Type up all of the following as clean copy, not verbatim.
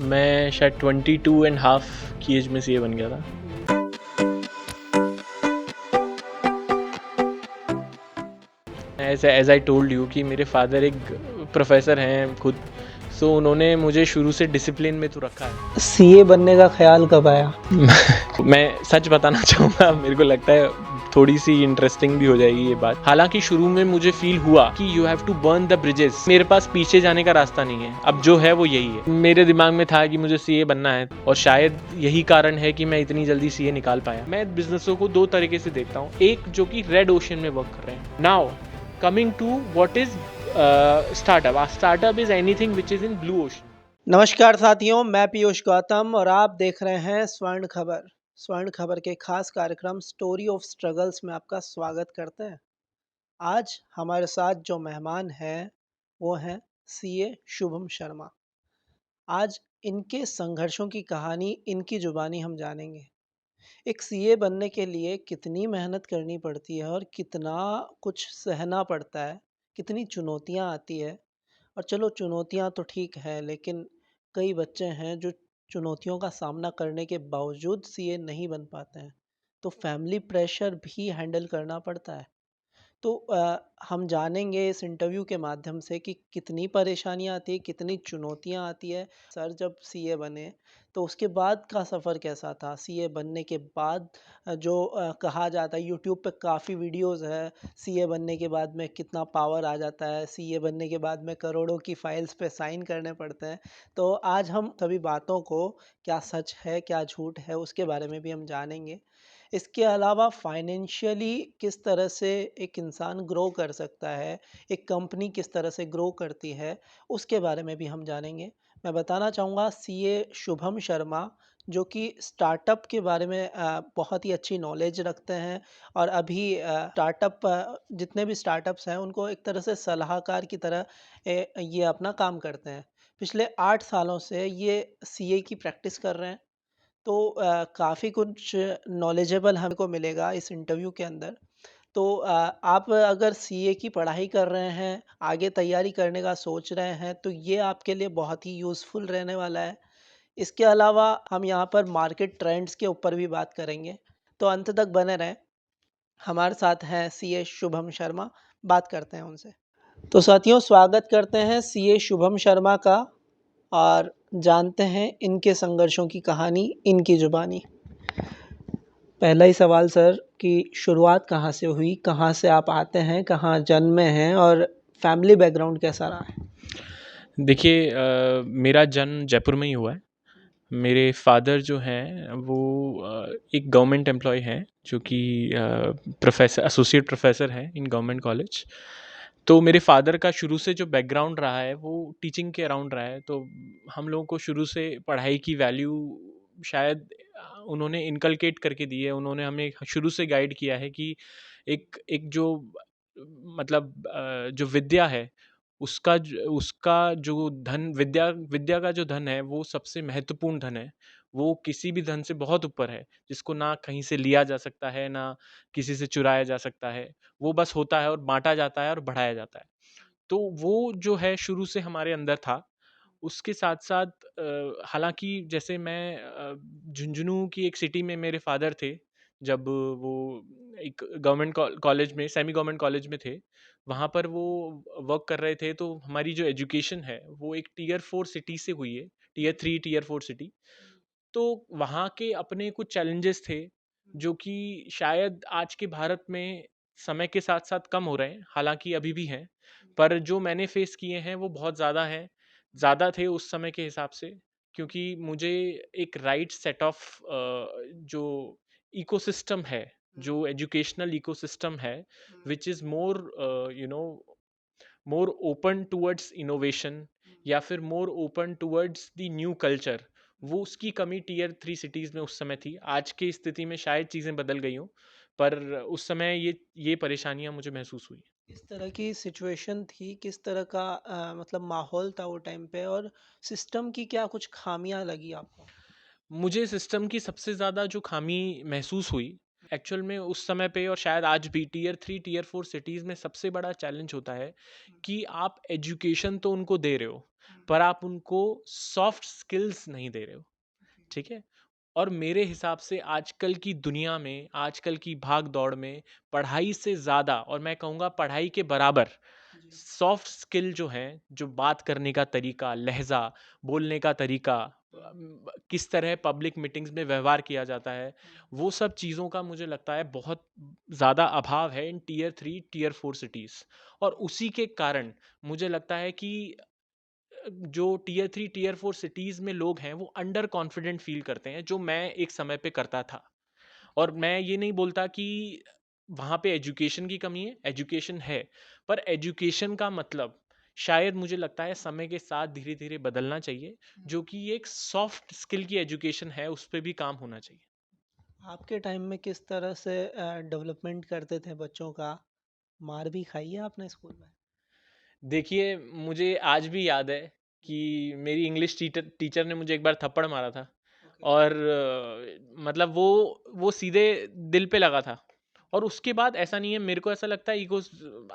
मैं शायद 22 and half की एज में सीए बन गया था। एज आई टोल्ड यू कि मेरे फादर एक प्रोफेसर हैं खुद, सो उन्होंने मुझे शुरू से डिसिप्लिन में तो रखा है। सीए बनने का ख्याल कब आया? मैं सच बताना चाहूँगा, मेरे को लगता है थोड़ी सी इंटरेस्टिंग भी हो जाएगी ये बात। हालांकि शुरू में मुझे फील हुआ कि you have to burn the bridges, मेरे पास पीछे जाने का रास्ता नहीं है, अब जो है वो यही है। मेरे दिमाग में था कि मुझे सीए बनना है और शायद यही कारण है कि मैं इतनी जल्दी सीए निकाल पाया। मैं बिजनेसों को दो तरीके से देखता हूँ, एक जो कि रेड ओशन में वर्क कर रहे हैं। Now coming to what is startup. Startup is anything which is in blue ocean. नमस्कार साथियों, मैं पीयूष गौतम और आप देख रहे हैं स्वर्ण खबर। स्वर्ण खबर के खास कार्यक्रम स्टोरी ऑफ स्ट्रगल्स में आपका स्वागत करते हैं। आज हमारे साथ जो मेहमान हैं वो हैं सीए शुभम शर्मा। आज इनके संघर्षों की कहानी इनकी जुबानी हम जानेंगे। एक सीए बनने के लिए कितनी मेहनत करनी पड़ती है और कितना कुछ सहना पड़ता है, कितनी चुनौतियाँ आती है। और चलो चुनौतियाँ तो ठीक है, लेकिन कई बच्चे हैं जो चुनौतियों का सामना करने के बावजूद सीए नहीं बन पाते हैं। तो फैमिली प्रेशर भी हैंडल करना पड़ता है। तो हम जानेंगे इस इंटरव्यू के माध्यम से कि कितनी परेशानियाँ आती है, कितनी चुनौतियाँ आती है। सर जब सीए बने तो उसके बाद का सफ़र कैसा था? सीए बनने के बाद जो कहा जाता है, यूट्यूब पे काफ़ी वीडियोज़ है, सीए बनने के बाद में कितना पावर आ जाता है, सीए बनने के बाद में करोड़ों की फाइल्स पे साइन करने पड़ते हैं। तो आज हम सभी बातों को, क्या सच है, क्या झूठ है, उसके बारे में भी हम जानेंगे। इसके अलावा फाइनेंशियली किस तरह से एक इंसान ग्रो कर सकता है, एक कंपनी किस तरह से ग्रो करती है, उसके बारे में भी हम जानेंगे। मैं बताना चाहूँगा सीए शुभम शर्मा जो कि स्टार्टअप के बारे में बहुत ही अच्छी नॉलेज रखते हैं और अभी स्टार्टअप जितने भी स्टार्टअप्स हैं उनको एक तरह से सलाहकार की तरह ये अपना काम करते हैं। पिछले 8 सालों से ये सीए की प्रैक्टिस कर रहे हैं। तो काफ़ी कुछ नॉलेजेबल हमको मिलेगा इस इंटरव्यू के अंदर। तो आप अगर सीए की पढ़ाई कर रहे हैं, आगे तैयारी करने का सोच रहे हैं, तो ये आपके लिए बहुत ही यूज़फुल रहने वाला है। इसके अलावा हम यहाँ पर मार्केट ट्रेंड्स के ऊपर भी बात करेंगे, तो अंत तक बने रहें। हमारे साथ हैं सीए शुभम शर्मा, बात करते हैं उनसे। तो साथियों, स्वागत करते हैं सीए शुभम शर्मा का और जानते हैं इनके संघर्षों की कहानी इनकी जुबानी। पहला ही सवाल सर कि शुरुआत कहाँ से हुई, कहाँ से आप आते हैं, कहाँ जन्मे हैं और फैमिली बैकग्राउंड कैसा रहा है? देखिए, मेरा जन्म जयपुर में ही हुआ है। मेरे फादर जो हैं वो एक गवर्नमेंट एम्प्लॉय हैं, जो कि प्रोफेसर, एसोसिएट प्रोफेसर हैं इन गवर्नमेंट कॉलेज। तो मेरे फादर का शुरू से जो बैकग्राउंड रहा है वो टीचिंग के अराउंड रहा है। तो हम लोगों को शुरू से पढ़ाई की वैल्यू शायद उन्होंने इनकलकेट करके दी है। उन्होंने हमें शुरू से गाइड किया है कि एक एक जो मतलब जो विद्या है उसका जो धन, विद्या विद्या का जो धन है वो सबसे महत्वपूर्ण धन है। वो किसी भी धन से बहुत ऊपर है, जिसको ना कहीं से लिया जा सकता है, ना किसी से चुराया जा सकता है। वो बस होता है और बाँटा जाता है और बढ़ाया जाता है। तो वो जो है शुरू से हमारे अंदर था। उसके साथ-साथ हालाँकि जैसे मैं झुंझुनू की एक सिटी में मेरे फ़ादर थे, जब वो एक गवर्नमेंट कॉलेज में, सेमी गवर्नमेंट कॉलेज में थे। वहाँ पर वो वर्क कर रहे थे, तो हमारी जो एजुकेशन है, वो एक टियर 4 सिटी से हुई है, टियर 3, टियर 4 सिटी। तो वहाँ के अपने कुछ चैलेंजेस थे, जो कि शायद आज के भारत में समय के साथ-साथ कम हो रहे हैं, हालाँकि अभी भी हैं। पर जो मैंने फेस किए हैं वो बहुत ज़्यादा हैं, ज़्यादा थे उस समय के हिसाब से, क्योंकि मुझे एक राइट सेट ऑफ जो इकोसिस्टम है, जो एजुकेशनल इकोसिस्टम है, which is more you know more open towards innovation, या फिर more open towards the new culture, वो उसकी कमी टियर 3 सिटीज़ में उस समय थी। आज की स्थिति में शायद चीज़ें बदल गई हों, पर उस समय ये परेशानियाँ मुझे महसूस हुई। किस तरह की सिचुएशन थी, किस तरह का मतलब माहौल था वो टाइम पे और सिस्टम की क्या कुछ खामियां लगी आपको? मुझे सिस्टम की सबसे ज़्यादा जो खामी महसूस हुई, एक्चुअल में उस समय पे और शायद आज भी टियर 3 टियर 4 सिटीज़ में सबसे बड़ा चैलेंज होता है कि आप एजुकेशन तो उनको दे रहे हो, पर आप उनको सॉफ्ट स्किल्स नहीं दे रहे हो, ठीक है? और मेरे हिसाब से आजकल की दुनिया में, आजकल की भाग-दौड़ में पढ़ाई से ज़्यादा और मैं कहूँगा पढ़ाई के बराबर सॉफ्ट स्किल जो हैं, जो बात करने का तरीका, लहज़ा, बोलने का तरीका, किस तरह पब्लिक मीटिंग्स में व्यवहार किया जाता है, वो सब चीज़ों का मुझे लगता है बहुत ज़्यादा अभाव है इन टियर 3, टियर 4 सिटीज़। और उसी के कारण मुझे लगता है कि जो टियर 3, टियर 4 सिटीज़ में लोग हैं, वो अंडर कॉन्फिडेंट फ़ील करते हैं, जो मैं एक समय पे करता था। और मैं ये नहीं बोलता कि वहाँ पे एजुकेशन की कमी है, एजुकेशन है। पर एजुकेशन का मतलब शायद मुझे लगता है समय के साथ धीरे-धीरे बदलना चाहिए, जो कि एक सॉफ्ट स्किल की एजुकेशन है, उस पे भी काम होना चाहिए। आपके टाइम में किस तरह से डेवलपमेंट करते थे बच्चों का? मार भी खाई है आपने स्कूल में? देखिए, मुझे आज भी याद है कि मेरी इंग्लिश टीटर टीचर ने मुझे एक बार थप्पड़ मारा था ओके। और मतलब वो सीधे दिल पे लगा था। और उसके बाद ऐसा नहीं है, मेरे को ऐसा लगता है ईगोज़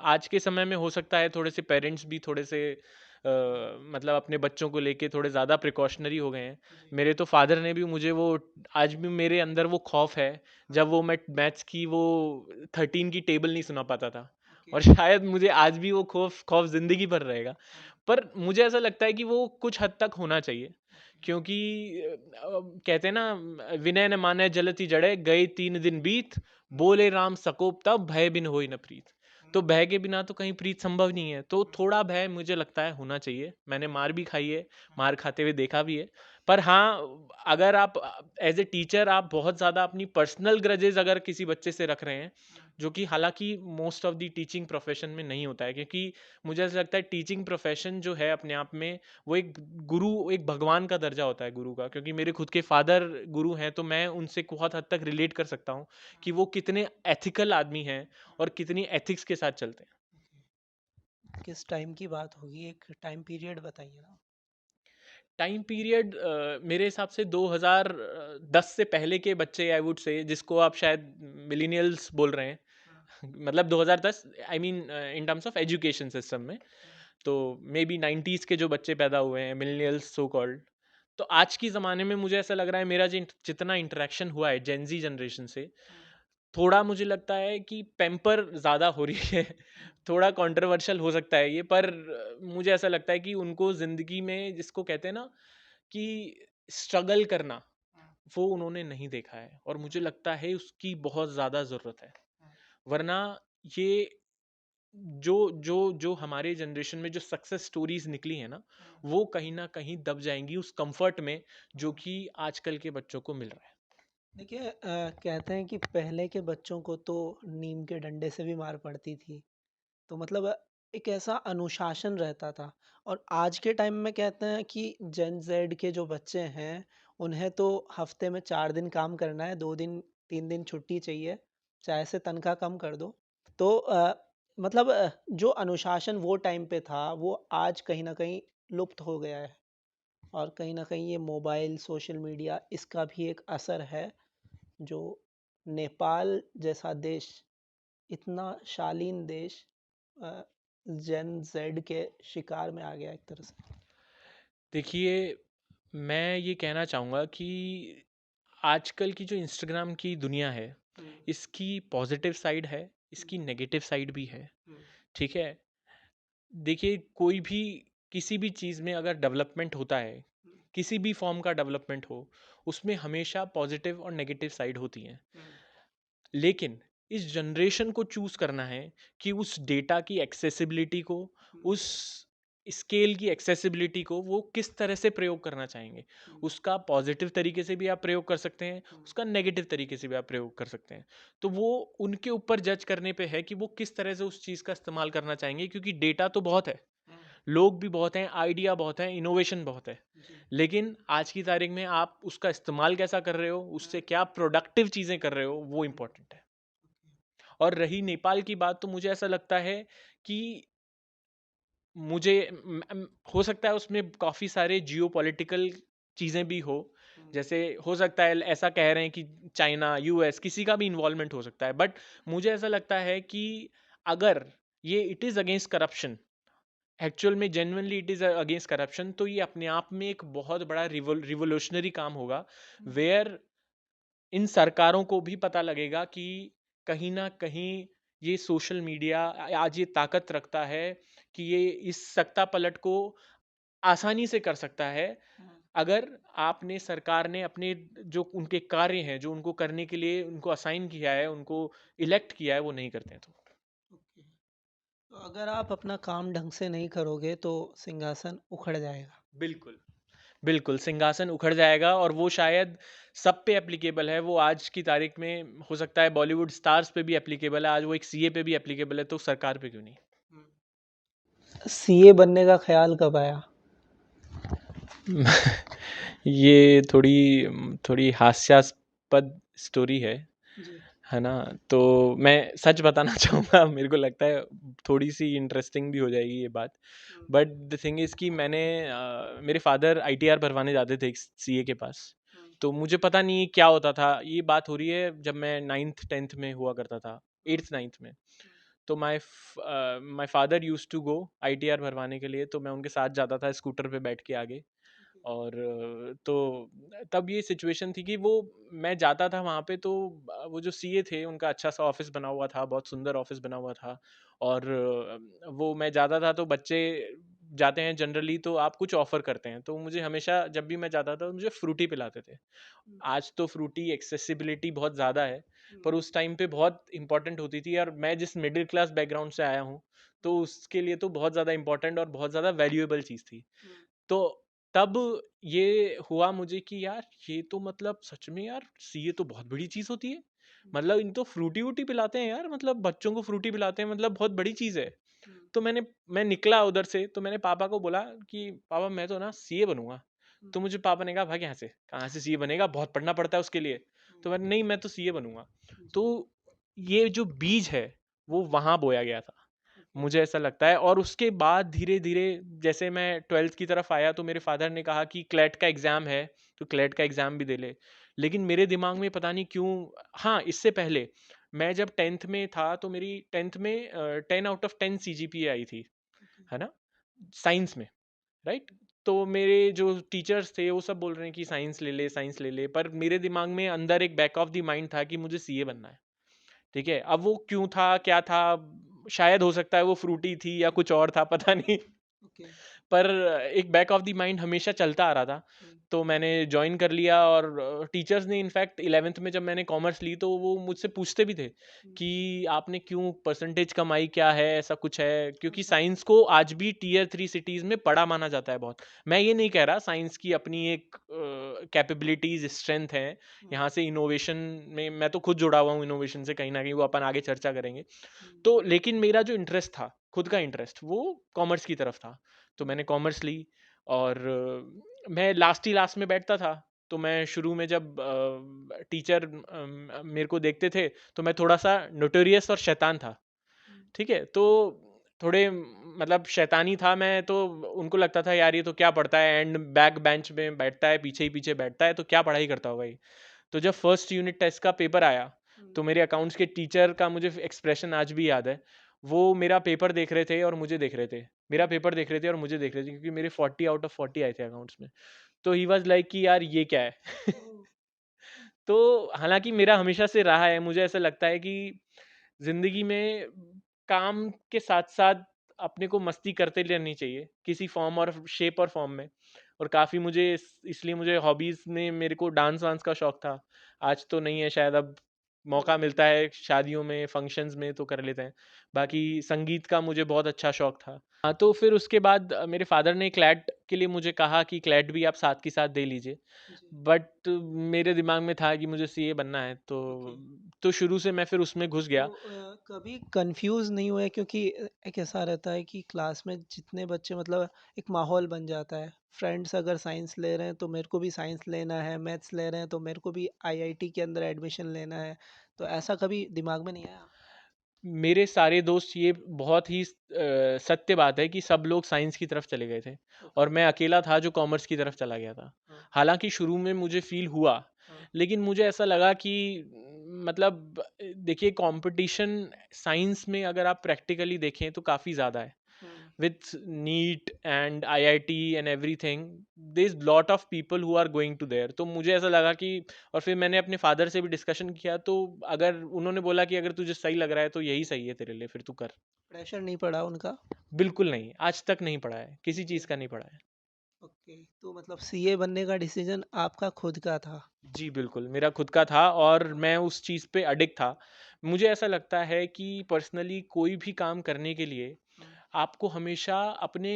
आज के समय में हो सकता है थोड़े से पेरेंट्स भी थोड़े से मतलब अपने बच्चों को लेके थोड़े ज़्यादा प्रिकॉशनरी हो गए हैं। जी। मेरे तो फ़ादर ने भी मुझे वो आज भी मेरे अंदर वो खौफ़ है, जब वो मैं मैथ्स की वो 13 की टेबल नहीं सुना पाता था। ओके। और शायद मुझे आज भी वो खौफ़ खौफ़ ज़िंदगी भर रहेगा। हाँ। पर मुझे ऐसा लगता है कि वो कुछ हद तक होना चाहिए, ओके। क्योंकि कहते हैं ना, विनय न मानय जलति जड़े, गए 3 दिन बीत, बोले राम सकोप तब, भय बिन होई न प्रीत। तो भय के बिना तो कहीं प्रीत संभव नहीं है, तो थोड़ा भय मुझे लगता है होना चाहिए। मैंने मार भी खाई है, मार खाते हुए देखा भी है। पर हाँ, अगर आप एज़ ए टीचर आप बहुत ज़्यादा अपनी पर्सनल ग्रजेस अगर किसी बच्चे से रख रहे हैं, जो कि हालाँकि most of the teaching profession में नहीं होता है, क्योंकि मुझे ऐसा लगता है टीचिंग प्रोफ़ेशन जो है अपने आप में वो एक गुरु, एक भगवान का दर्जा होता है गुरु का, क्योंकि मेरे खुद के फादर गुरु हैं, तो मैं उनसे बहुत हद तक रिलेट कर सकता हूँ कि वो कितने एथिकल आदमी हैं और कितनी एथिक्स के साथ चलते हैं। किस टाइम की बात होगी? एक टाइम पीरियड बताइए ना। टाइम पीरियड मेरे हिसाब से 2010 से पहले के बच्चे, आई वुड से, जिसको आप शायद मिलीनियल्स बोल रहे हैं। मतलब 2010, I mean in terms of education system में, तो मे बी 90s के जो बच्चे पैदा हुए हैं, मिलेनियल्स सो कॉल्ड। तो आज के ज़माने में मुझे ऐसा लग रहा है मेरा जितना इंटरेक्शन हुआ है जेनजी जनरेशन से, थोड़ा मुझे लगता है कि पैम्पर ज़्यादा हो रही है। थोड़ा कंट्रोवर्शियल हो सकता है ये, पर मुझे ऐसा लगता है कि उनको ज़िंदगी में, जिसको कहते हैं ना कि स्ट्रगल करना, वो उन्होंने नहीं देखा है और मुझे लगता है उसकी बहुत ज़्यादा ज़रूरत है। वरना ये जो जो जो हमारे जनरेशन में जो सक्सेस स्टोरीज निकली है ना, वो कहीं ना कहीं दब जाएंगी उस कंफर्ट में जो कि आजकल के बच्चों को मिल रहा है। देखिए, कहते हैं कि पहले के बच्चों को तो नीम के डंडे से भी मार पड़ती थी। तो मतलब एक ऐसा अनुशासन रहता था। और आज के टाइम में कहते हैं कि जेन ज़ेड के जो बच्चे हैं, उन्हें तो हफ्ते में 4 दिन काम करना है, 2 दिन 3 दिन छुट्टी चाहिए, चाहे से तनख्वाह कम कर दो। तो मतलब जो अनुशासन वो टाइम पे था, वो आज कहीं न कहीं लुप्त हो गया है। और कहीं न कहीं ये मोबाइल, सोशल मीडिया, इसका भी एक असर है, जो नेपाल जैसा देश, इतना शालीन देश, अ, जेन ज़ेड के शिकार में आ गया एक तरह से। देखिए, मैं ये कहना चाहूँगा कि आजकल की जो इंस्टाग्राम की दुनिया है, हुँ, इसकी पॉजिटिव साइड है, हुँ, इसकी नेगेटिव साइड भी है। हुँ, ठीक है, देखिए, कोई भी किसी भी चीज़ में अगर डेवलपमेंट होता है, हुँ, किसी भी फॉर्म का डेवलपमेंट हो, उसमें हमेशा पॉजिटिव और नेगेटिव साइड होती हैं। हुँ, लेकिन इस जनरेशन को चूज़ करना है कि उस डेटा की एक्सेसिबिलिटी को, हुँ, उस स्केल की एक्सेसिबिलिटी को वो किस तरह से प्रयोग करना चाहेंगे। हुँ, उसका पॉजिटिव तरीके से भी आप प्रयोग कर सकते हैं, हुँ, उसका नेगेटिव तरीके से भी आप प्रयोग कर सकते हैं। तो वो उनके ऊपर जज करने पे है कि वो किस तरह से उस चीज़ का इस्तेमाल करना चाहेंगे, क्योंकि डेटा तो बहुत है, हुँ, लोग भी बहुत हैं, आइडिया बहुत है, इनोवेशन बहुत है। जी, लेकिन आज की तारीख में आप उसका इस्तेमाल कैसा कर रहे हो, हुँ, उससे क्या प्रोडक्टिव चीज़ें कर रहे हो, वो हुँ, इम्पोर्टेंट है। और रही नेपाल की बात, तो मुझे ऐसा लगता है कि मुझे हो सकता है उसमें काफ़ी सारे जियोपॉलिटिकल चीज़ें भी हो, जैसे हो सकता है ऐसा कह रहे हैं कि चाइना, यूएस, किसी का भी इन्वॉल्वमेंट हो सकता है, बट मुझे ऐसा लगता है कि अगर ये it is against corruption, actual में genuinely it is against corruption, तो ये अपने आप में एक बहुत बड़ा रिवोल्यूशनरी काम होगा, वेयर इन सरकारों को भी पता लगेगा कि कहीं ना कहीं ये सोशल मीडिया आज ये ताकत रखता है कि ये इस सत्ता पलट को आसानी से कर सकता है, अगर आपने सरकार ने अपने जो उनके कार्य हैं, जो उनको करने के लिए उनको असाइन किया है, उनको इलेक्ट किया है, वो नहीं करते हैं तो। ओके। तो अगर आप अपना काम ढंग से नहीं करोगे तो सिंहासन उखड़ जाएगा। बिल्कुल, बिल्कुल, सिंहासन उखड़ जाएगा और वो शायद सब पे एप्लीकेबल है, वो आज की तारीख में हो सकता है बॉलीवुड स्टार्स पे भी एप्लीकेबल है, आज वो एक सीए पे भी एप्लीकेबल है, तो सरकार पे क्यों नहीं? सीए बनने का ख्याल कब आया? ये थोड़ी थोड़ी हास्यास्पद स्टोरी जी। है ना? तो मैं सच बताना चाहूँगा, मेरे को लगता है थोड़ी-सी इंटरेस्टिंग भी हो जाएगी ये बात। बट द थिंग इज़ कि मेरे फादर आईटीआर भरवाने जाते थे एक सीए के पास। तो मुझे पता नहीं क्या होता था, ये बात हो रही है जब मैं 9th 10th में हुआ करता था, 8th 9th में। तो my father used to go ITR भरवाने के लिए, तो मैं उनके साथ जाता था स्कूटर पे बैठ के आगे। और तो तब ये सिचुएशन थी कि वो मैं जाता था वहाँ पे, तो वो जो सीए थे उनका अच्छा सा ऑफिस बना हुआ था, बहुत सुंदर ऑफिस बना हुआ था। और वो मैं जाता था तो बच्चे जाते हैं जनरली तो आप कुछ ऑफर करते हैं, तो मुझे हमेशा जब भी मैं जाता था तो मुझे फ्रूटी पिलाते थे। आज तो फ्रूटी एक्सेसिबिलिटी बहुत ज़्यादा है, पर उस टाइम पे बहुत इंपॉर्टेंट होती थी, और मैं जिस मिडिल क्लास बैकग्राउंड से आया हूँ, तो उसके लिए तो बहुत ज़्यादा इंपॉर्टेंट और बहुत ज़्यादा वैल्यूएबल चीज़ थी। तो तब ये हुआ मुझे कि यार ये तो मतलब सच में यार सीए तो बहुत बड़ी चीज़ होती है। मतलब इन तो फ्रूटी वूटी पिलाते हैं यार, मतलब बच्चों को फ्रूटी पिलाते हैं, मतलब बहुत बड़ी चीज़ है। तो मैं निकला उधर से, तो मैंने पापा को बोला कि पापा मैं तो ना सीए बनूंगा। तो मुझे पापा ने कहा भाग यहाँ से, कहाँ से सीए बनेगा, बहुत पढ़ना पड़ता है उसके लिए। तो मैंने नहीं, मैं तो सीए बनूंगा। तो ये जो बीज है वो वहां बोया गया था, मुझे ऐसा लगता है। और उसके बाद धीरे धीरे जैसे मैं 12th की तरफ आया, तो मेरे फादर ने कहा कि क्लेट का एग्ज़ाम है, तो क्लेट का एग्ज़ाम भी दे ले। लेकिन मेरे दिमाग में पता नहीं क्यों, हाँ, इससे पहले मैं जब 10th में था तो मेरी 10th में 10 आउट ऑफ 10 सीजीपीए आई थी, है ना, साइंस में, राइट। तो मेरे जो टीचर्स थे वो सब बोल रहे हैं कि साइंस ले ले, साइंस ले ले, पर मेरे दिमाग में अंदर एक बैक ऑफ द माइंड था कि मुझे सीए बनना है। ठीक है, अब वो क्यों था, क्या था, शायद हो सकता है वो फ्रूटी थी या कुछ और था, पता नहीं। ओके। पर एक बैक ऑफ द माइंड हमेशा चलता आ रहा था। तो मैंने ज्वाइन कर लिया, और टीचर्स ने इनफैक्ट 11th में जब मैंने कॉमर्स ली तो वो मुझसे पूछते भी थे कि आपने क्यों परसेंटेज कम आई, क्या है, ऐसा कुछ है, क्योंकि साइंस को आज भी टीयर 3 सिटीज़ में बड़ा माना जाता है बहुत। मैं ये नहीं कह रहा, साइंस की अपनी एक कैपेबिलिटीज स्ट्रेंथ है, यहाँ से इनोवेशन में मैं तो खुद जुड़ा हुआ हूँ इनोवेशन से, कहीं ना कहीं वो अपन आगे चर्चा करेंगे। तो लेकिन मेरा जो इंटरेस्ट था, खुद का इंटरेस्ट, वो कॉमर्स की तरफ था। तो मैंने कॉमर्स ली, और मैं लास्ट ही लास्ट में बैठता था। तो मैं शुरू में जब टीचर मेरे को देखते थे, तो मैं थोड़ा सा नोटोरियस और शैतान था। ठीक है, तो थोड़े मतलब शैतानी था मैं, तो उनको लगता था यार ये तो क्या पढ़ता है, एंड बैक बेंच में बैठता है, पीछे ही पीछे बैठता है, तो क्या पढ़ाई करता होगा ये। तो जब फर्स्ट यूनिट टेस्ट का पेपर आया, तो मेरे अकाउंट्स के टीचर का मुझे एक्सप्रेशन आज भी याद है। वो मेरा पेपर देख रहे थे और मुझे देख रहे थे, मेरा पेपर देख रहे थे और मुझे देख रहे थे, क्योंकि मेरे 40 आउट ऑफ 40 आए थे अकाउंट्स में। तो ही वॉज लाइक कि यार ये क्या है। तो हालांकि मेरा हमेशा से रहा है, मुझे ऐसा लगता है कि जिंदगी में काम के साथ साथ अपने को मस्ती करते रहनी चाहिए, किसी फॉर्म और शेप और फॉर्म में। और काफ़ी मुझे इसलिए मुझे हॉबीज़ में मेरे को डांस वांस का शौक था। आज तो नहीं है शायद, अब मौका मिलता है शादियों में, फंक्शंस में तो कर लेते हैं। बाकी संगीत का मुझे बहुत अच्छा शौक था। हाँ, तो फिर उसके बाद मेरे फादर ने क्लैट के लिए मुझे कहा कि क्लैट भी आप साथ के साथ दे लीजिए। बट मेरे दिमाग में था कि मुझे सीए बनना है, तो शुरू से मैं फिर उसमें घुस तो गया। कभी कंफ्यूज नहीं हुए, क्योंकि एक ऐसा रहता है कि क्लास में जितने बच्चे मतलब एक माहौल बन जाता है। फ्रेंड्स अगर साइंस ले रहे हैं तो मेरे को भी साइंस लेना है, मैथ्स ले रहे हैं तो मेरे को भी आईआईटी के अंदर एडमिशन लेना है। तो ऐसा कभी दिमाग में नहीं आया? मेरे सारे दोस्त, ये बहुत ही सत्य बात है कि सब लोग साइंस की तरफ चले गए थे और मैं अकेला था जो कॉमर्स की तरफ चला गया था। हाँ, हालांकि शुरू में मुझे फील हुआ, हाँ, लेकिन मुझे ऐसा लगा कि मतलब देखिए, कंपटीशन साइंस में अगर आप प्रैक्टिकली देखें तो काफ़ी ज़्यादा है। हम्म, with NEET and IIT and everything, there's lot of people who are going to there। तो मुझे ऐसा लगा कि, और फिर मैंने अपने फादर से भी डिस्कशन किया, तो अगर उन्होंने बोला कि अगर तुझे सही लग रहा है तो यही सही है तेरे लिए, फिर तू कर। प्रेशर नहीं पड़ा उनका? बिल्कुल नहीं, आज तक नहीं पड़ा है, किसी ओके, चीज़ का नहीं पड़ा है। ओके, तो मतलब सीए बनने का डिसीजन आपका खुद का था? जी बिल्कुल, मेरा खुद का था और मैं उस चीज़ पे अडिक्ट था। मुझे ऐसा लगता है कि पर्सनली कोई भी काम करने के लिए हम्म, आपको हमेशा अपने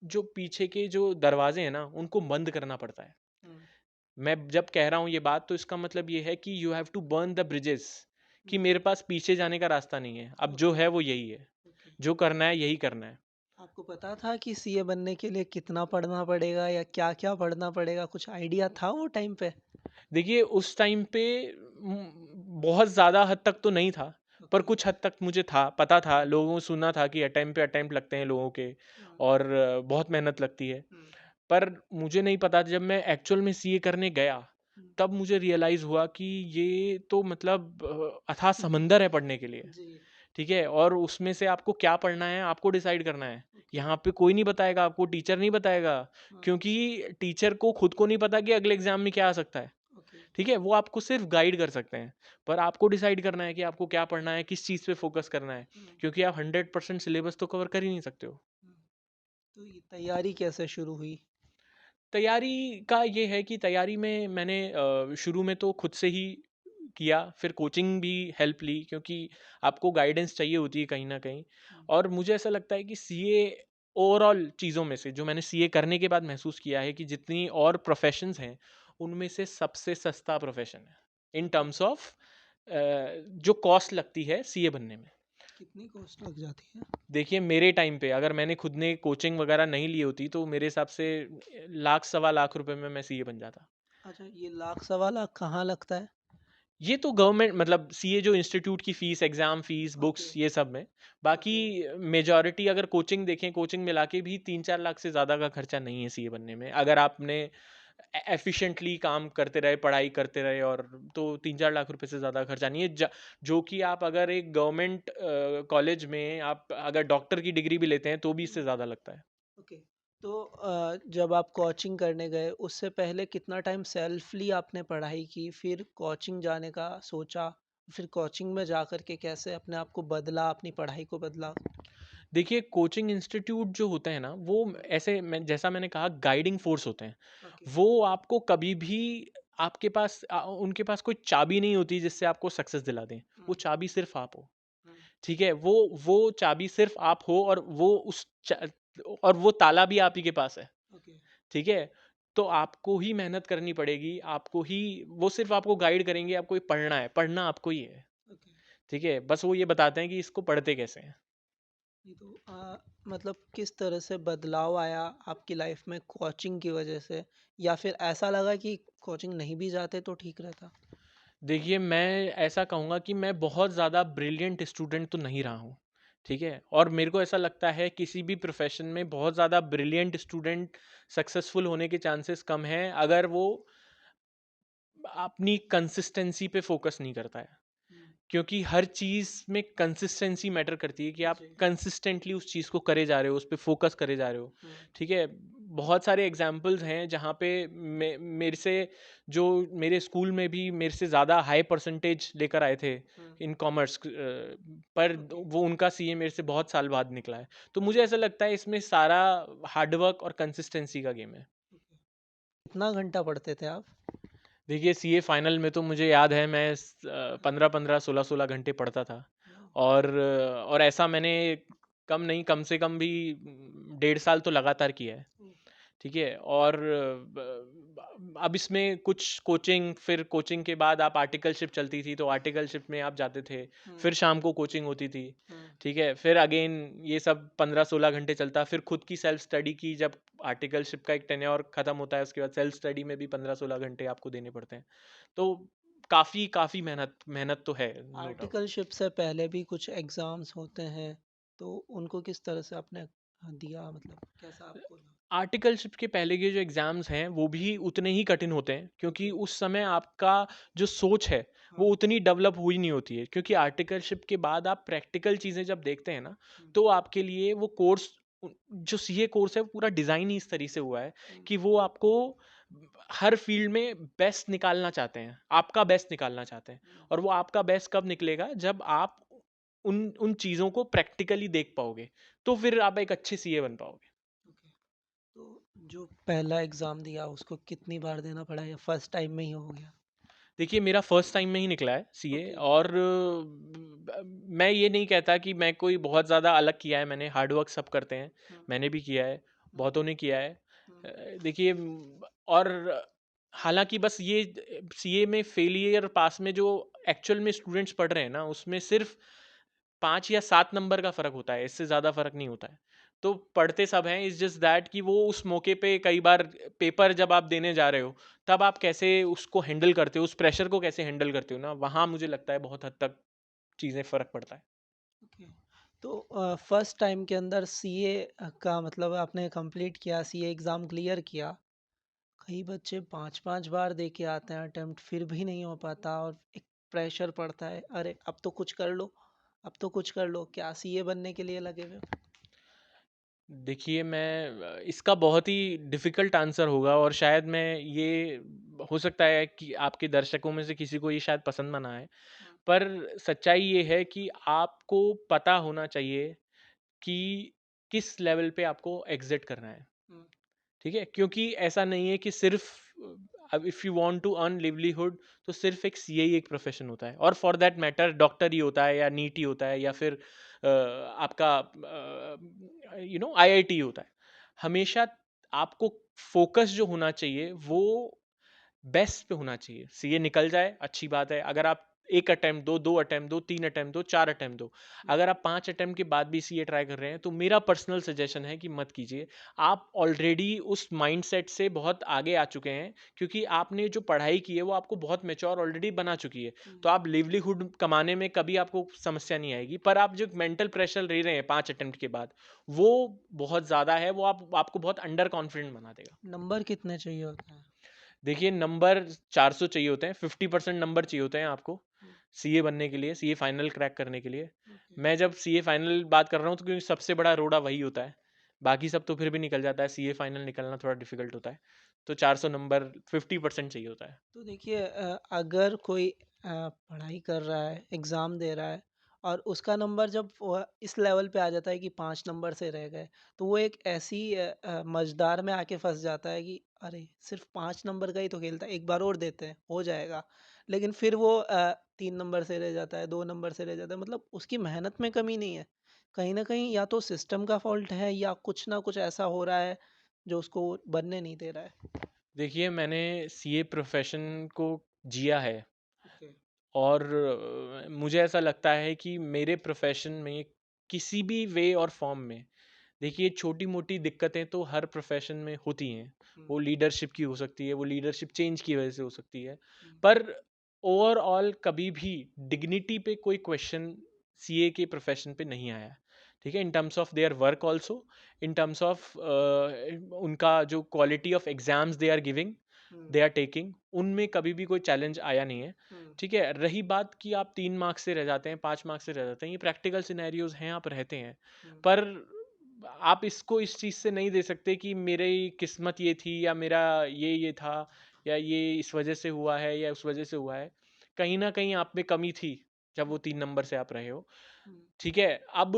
जो पीछे के जो दरवाजे हैं ना, उनको बंद करना पड़ता है। हम्म, मैं जब कह रहा हूँ ये बात, तो इसका मतलब ये है कि you have to burn the bridges, कि हम्म, मेरे पास पीछे जाने का रास्ता नहीं है, अब जो ओके, है वो यही है, ओके। जो करना है यही करना है। आपको पता था कि सीए बनने के लिए कितना पढ़ना पड़ेगा या क्या-क्या पढ़ना पड़ेगा? कुछ आइडिया था वो टाइम पे? देखिए उस टाइम पे बहुत ज़्यादा हद तक तो नहीं था, पर ओके। कुछ हद तक मुझे था, पता था, हुँ, लोगों से सुना था कि अटेम्प्ट पे अटेम्प्ट लगते हैं लोगों के, हुँ, और बहुत मेहनत लगती है। हुँ, पर मुझे नहीं पता था, जब मैं एक्चुअल में सीए करने गया, हुँ, तब मुझे रियलाइज़ हुआ कि ये तो मतलब अथाह हुँ, समंदर है पढ़ने के लिए। जी, ठीक है? और उसमें से आपको क्या पढ़ना है, आपको डिसाइड करना है। ओके, यहाँ पे कोई नहीं बताएगा आपको, टीचर नहीं बताएगा, हाँ, क्योंकि टीचर को खुद को नहीं पता कि अगले एग्ज़ाम में क्या आ सकता है। ओके, ठीक है? वो आपको सिर्फ़ गाइड कर सकते हैं, पर आपको डिसाइड करना है कि आपको क्या पढ़ना है, किस चीज़ पे फ़ोकस करना है, हुँ, क्योंकि आप 100% सिलेबस तो कवर कर ही नहीं सकते हो। हुँ। तो ये तैयारी कैसे शुरू हुई? तैयारी का ये है कि तैयारी में मैंने शुरू में तो खुद से ही किया, फिर कोचिंग भी हेल्प ली, क्योंकि आपको गाइडेंस चाहिए होती है कहीं न कहीं। हुँ, और मुझे ऐसा लगता है कि सीए, ओवरऑल चीज़ों में से जो मैंने सीए करने के बाद महसूस किया है, कि जितनी और प्रोफ़ेशंस हैं, उनमें से सबसे सस्ता प्रोफ़ेशन है, इन कि टर्म्स ऑफ जो कॉस्ट लगती है सीए बनने में। कितनी कॉस्ट लग जाती है? देखिए मेरे टाइम पे अगर मैंने खुद ने कोचिंग वगैरह नहीं ली होती, तो मेरे हिसाब से लाख सवा लाख रुपए में मैं सीए बन जाता। अच्छा, ये लाख सवा लाख कहाँ लगता है? ये तो गवर्नमेंट, मतलब सीए जो इंस्टीट्यूट की fees, exam fees, okay, books, ये सब में। बाकी ओके, मेजॉरिटी अगर कोचिंग देखें, कोचिंग मिला के भी 3-4 लाख से ज़्यादा का खर्चा नहीं है सीए बनने में। अगर आपने एफ़िशिएंटली काम करते रहे, पढ़ाई करते रहे, और तो 3-4 लाख रुपए से ज़्यादा खर्चा नहीं है। जो कि आप अगर एक गवर्नमेंट कॉलेज में आप अगर डॉक्टर की डिग्री भी लेते हैं, तो भी हुँ, इससे ज़्यादा लगता है। ओके। तो जब आप कोचिंग करने गए, उससे पहले कितना टाइम सेल्फ़ली आपने पढ़ाई की? फिर कोचिंग जाने का सोचा, फिर कोचिंग में जाकर के कैसे अपने आप को बदला, अपनी पढ़ाई को बदला? देखिए कोचिंग इंस्टीट्यूट जो होते हैं ना, वो हुँ, ऐसे, जैसा मैंने कहा, गाइडिंग फोर्स होते हैं। ओके, वो आपको कभी भी, आपके पास उनके पास कोई चाबी नहीं होती जिससे आपको सक्सेस दिला दें। वो हुँ, चाबी सिर्फ आप हो। हुँ, ठीक है, वो चाबी सिर्फ आप हो, और वो ताला भी आप ही के पास है। ओके, ठीक है, तो आपको ही मेहनत करनी पड़ेगी, आपको ही, वो सिर्फ आपको गाइड करेंगे, आपको ही पढ़ना है, पढ़ना आपको ही है। ओके। ठीक है, बस वो ये बताते हैं कि इसको पढ़ते कैसे हैं। ये तो मतलब किस तरह से बदलाव आया आपकी लाइफ में कोचिंग की वजह से, या फिर ऐसा लगा कि कोचिंग नहीं भी जाते तो ठीक रहता? देखिए, मैं ऐसा कहूँगा कि मैं बहुत ज़्यादा ब्रिलियंट स्टूडेंट तो नहीं रहा हूँ, ठीक है? और मेरे को ऐसा लगता है किसी भी प्रोफ़ेशन में बहुत ज़्यादा ब्रिलियंट स्टूडेंट सक्सेसफुल होने के चांसेस कम हैं, अगर वो अपनी कंसिस्टेंसी पे फ़ोकस नहीं करता है। हुँ, क्योंकि हर चीज़ में कंसिस्टेंसी मैटर करती है, कि आप जी, कंसिस्टेंटली उस चीज़ को करे जा रहे हो, उस पे फ़ोकस करे जा रहे हो। हुँ, ठीक है? बहुत सारे एग्ज़ाम्पल्स हैं जहाँ पे मेरे से, जो मेरे स्कूल में भी मेरे से ज़्यादा हाई परसेंटेज लेकर आए थे हुँ, इन कॉमर्स, पर ओके, वो उनका सीए मेरे से बहुत साल बाद निकला है। तो मुझे ओके, ऐसा लगता है इसमें सारा हार्ड वर्क और कंसिस्टेंसी का गेम है। ओके। कितना घंटा पढ़ते थे आप? देखिए सीए फाइनल में तो मुझे याद है, मैं 15-15, 16-16 घंटे पढ़ता था। वाह! और ऐसा मैंने कम नहीं, कम से कम भी 1.5 साल तो लगातार किया है। ओह! ठीक है? और अब इसमें कुछ कोचिंग, फिर कोचिंग के बाद आप आर्टिकलशिप चलती थी, तो आर्टिकलशिप में आप जाते थे। हुँ, फिर शाम को कोचिंग होती थी। हुँ, ठीक है? फिर अगेन ये सब 15-16 घंटे चलता। फिर खुद की सेल्फ स्टडी की, जब आर्टिकलशिप का एक टेन्योर खत्म होता है, उसके बाद सेल्फ स्टडी में भी 15-16 घंटे आपको देने पड़ते हैं। तो काफ़ी मेहनत तो है, नो डाउट। आर्टिकलशिप से पहले भी कुछ एग्ज़ाम्स होते हैं, तो उनको किस तरह से आपने दिया, मतलब कैसा आपको लगा? आर्टिकलशिप के पहले के जो एग्ज़ाम्स हैं, वो भी उतने ही कठिन होते हैं, क्योंकि ओके। उस समय आपका जो सोच है, वो हाँ। उतनी डेवलप हुई नहीं होती है। क्योंकि आर्टिकलशिप के बाद आप प्रैक्टिकल चीज़ें जब देखते हैं ना, हुँ, तो आपके लिए वो कोर्स जो सीए कोर्स है, वो पूरा डिज़ाइन ही इस तरह से हुआ है हुँ, कि वो आपको हर फ़ील्ड में बेस्ट निकालना चाहते हैं, आपका बेस्ट निकालना चाहते हैं। हुँ, और वो आपका बेस्ट कब निकलेगा, जब आप उन उन चीज़ों को प्रैक्टिकली देख पाओगे, तो फिर आप एक अच्छे सीए बन पाओगे। ओके। तो जो पहला एग्ज़ाम दिया उसको कितनी बार देना पड़ा या फर्स्ट टाइम में ही हो गया? देखिए, मेरा फर्स्ट टाइम में ही निकला है सीए। ओके। और मैं ये नहीं कहता कि मैं कोई बहुत ज़्यादा अलग किया है, मैंने हार्ड वर्क सब करते हैं, हुँ, मैंने भी किया है, हुँ, बहुतों ने किया है। हुँ, देखिए, और हालाँकि बस ये सीए में फेलियर पास में जो एक्चुअल में स्टूडेंट्स पढ़ रहे हैं ना, उसमें सिर्फ़ 5 या 7 नंबर का फ़र्क होता है, इससे ज़्यादा फ़र्क नहीं होता है। तो पढ़ते सब हैं, इट्स जस्ट दैट कि वो उस मौके पे कई बार पेपर जब आप देने जा रहे हो, तब आप कैसे उसको हैंडल करते हो, उस प्रेशर को कैसे हैंडल करते हो ना, वहाँ मुझे लगता है बहुत हद तक चीज़ें फ़र्क पड़ता है। ओके। तो फर्स्ट टाइम के अंदर सीए का मतलब आपने कंप्लीट किया, सीए एग्ज़ाम क्लियर किया। कई बच्चे 5-5 बार दे के आते हैं अटेम्प्ट, फिर भी नहीं हो पाता और एक प्रेशर पड़ता है, अरे अब तो कुछ कर लो, अब तो कुछ कर लो। क्या सीए बनने के लिए लगे हुए हो? देखिए, मैं इसका बहुत ही डिफ़िकल्ट आंसर होगा, और शायद मैं ये हो सकता है कि आपके दर्शकों में से किसी को ये शायद पसंद ना आए। हाँ, पर सच्चाई ये है कि आपको पता होना चाहिए कि किस लेवल पे आपको एग्ज़िट करना है। हुँ, ठीक है? क्योंकि ऐसा नहीं है कि सिर्फ़ अब if you want to earn livelihood, तो सिर्फ़ एक सीए ही एक प्रोफ़ेशन होता है, और फॉर दैट मैटर डॉक्टर ही होता है, या नीट ही होता है, या फिर आपका आईआईटी होता है। हमेशा आपको फ़ोकस जो होना चाहिए, वो बेस्ट पे होना चाहिए। सीए निकल जाए, अच्छी बात है। अगर आप 1 अटेम्प्ट दो, 2 अटेम्प्ट दो, 3 अटेम्प्ट दो, 4 अटेम्प्ट दो। हुँ, अगर आप 5 अटेम्प्ट के बाद भी सीए ट्राई कर रहे हैं, तो मेरा पर्सनल सजेशन है कि मत कीजिए। आप ऑलरेडी उस माइंडसेट से बहुत आगे आ चुके हैं, क्योंकि आपने जो पढ़ाई की है, वो आपको बहुत मैच्योर ऑलरेडी बना चुकी है। हुँ, तो आप लिवलीहुड कमाने में कभी आपको समस्या नहीं आएगी। पर आप जो मेंटल प्रेशर ले रहे हैं 5 अटेम्प्ट के बाद, वो बहुत ज़्यादा है, वो आपको बहुत अंडर कॉन्फिडेंट बना देगा। नंबर कितने चाहिए होते हैं? देखिए, नंबर 400 चाहिए होते हैं, 50% नंबर चाहिए होते हैं आपको, हुँ, सीए बनने के लिए, सीए फाइनल क्रैक करने के लिए। ओके। मैं जब सीए फाइनल बात कर रहा हूँ, तो क्योंकि सबसे बड़ा रोड़ा वही होता है, बाकी सब तो फिर भी निकल जाता है, सीए फाइनल निकलना थोड़ा डिफिकल्ट होता है। तो 400 नंबर 50% चाहिए होता है। तो देखिए, अगर कोई पढ़ाई कर रहा है, एग्ज़ाम दे रहा है और उसका नंबर जब इस लेवल पे आ जाता है कि 5 नंबर से रह गए, तो वो एक ऐसी मझदार में आके फँस जाता है कि अरे! सिर्फ़ 5 नंबर का ही तो खेल था, एक बार और देते हैं, हो जाएगा। लेकिन फिर वो 3 नंबर से रह जाता है, 2 नंबर से रह जाता है, मतलब उसकी मेहनत में कमी नहीं है। कहीं न कहीं या तो सिस्टम का फ़ॉल्ट है या कुछ ना कुछ ऐसा हो रहा है, जो उसको बनने नहीं दे रहा है। देखिए, मैंने सीए प्रोफ़ेशन को जिया है, ओके। और मुझे ऐसा लगता है कि मेरे प्रोफ़ेशन में किसी भी वे और फ़ॉर्म में, देखिए, छोटी-मोटी दिक्कतें तो हर प्रोफ़ेशन में होती हैं। हुँ, वो लीडरशिप की हो सकती है, वो लीडरशिप चेंज की वज़ह से हो सकती है। हुँ, पर ओवरऑल कभी भी डिग्निटी पे कोई क्वेश्चन सीए के प्रोफ़ेशन पे नहीं आया है। ठीक है? In terms of their work also, in terms of उनका जो quality of exams they are giving, hmm, they are taking, उनमें कभी भी कोई चैलेंज आया नहीं है। हुँ, ठीक है? रही बात कि आप 3 मार्क्स से रह जाते हैं, 5 मार्क्स से रह जाते हैं, ये प्रैक्टिकल सिनेरियोज़ हैं, आप रहते हैं। हुँ, पर आप इसको इस चीज़ से नहीं दे सकते कि मेरी किस्मत ये थी, या मेरा ये था, या ये इस वजह से हुआ है, या उस वजह से हुआ है। कहीं न कहीं आप में कमी थी, जब वो 3 नंबर से आप रहे हो। हुँ, ठीक है? अब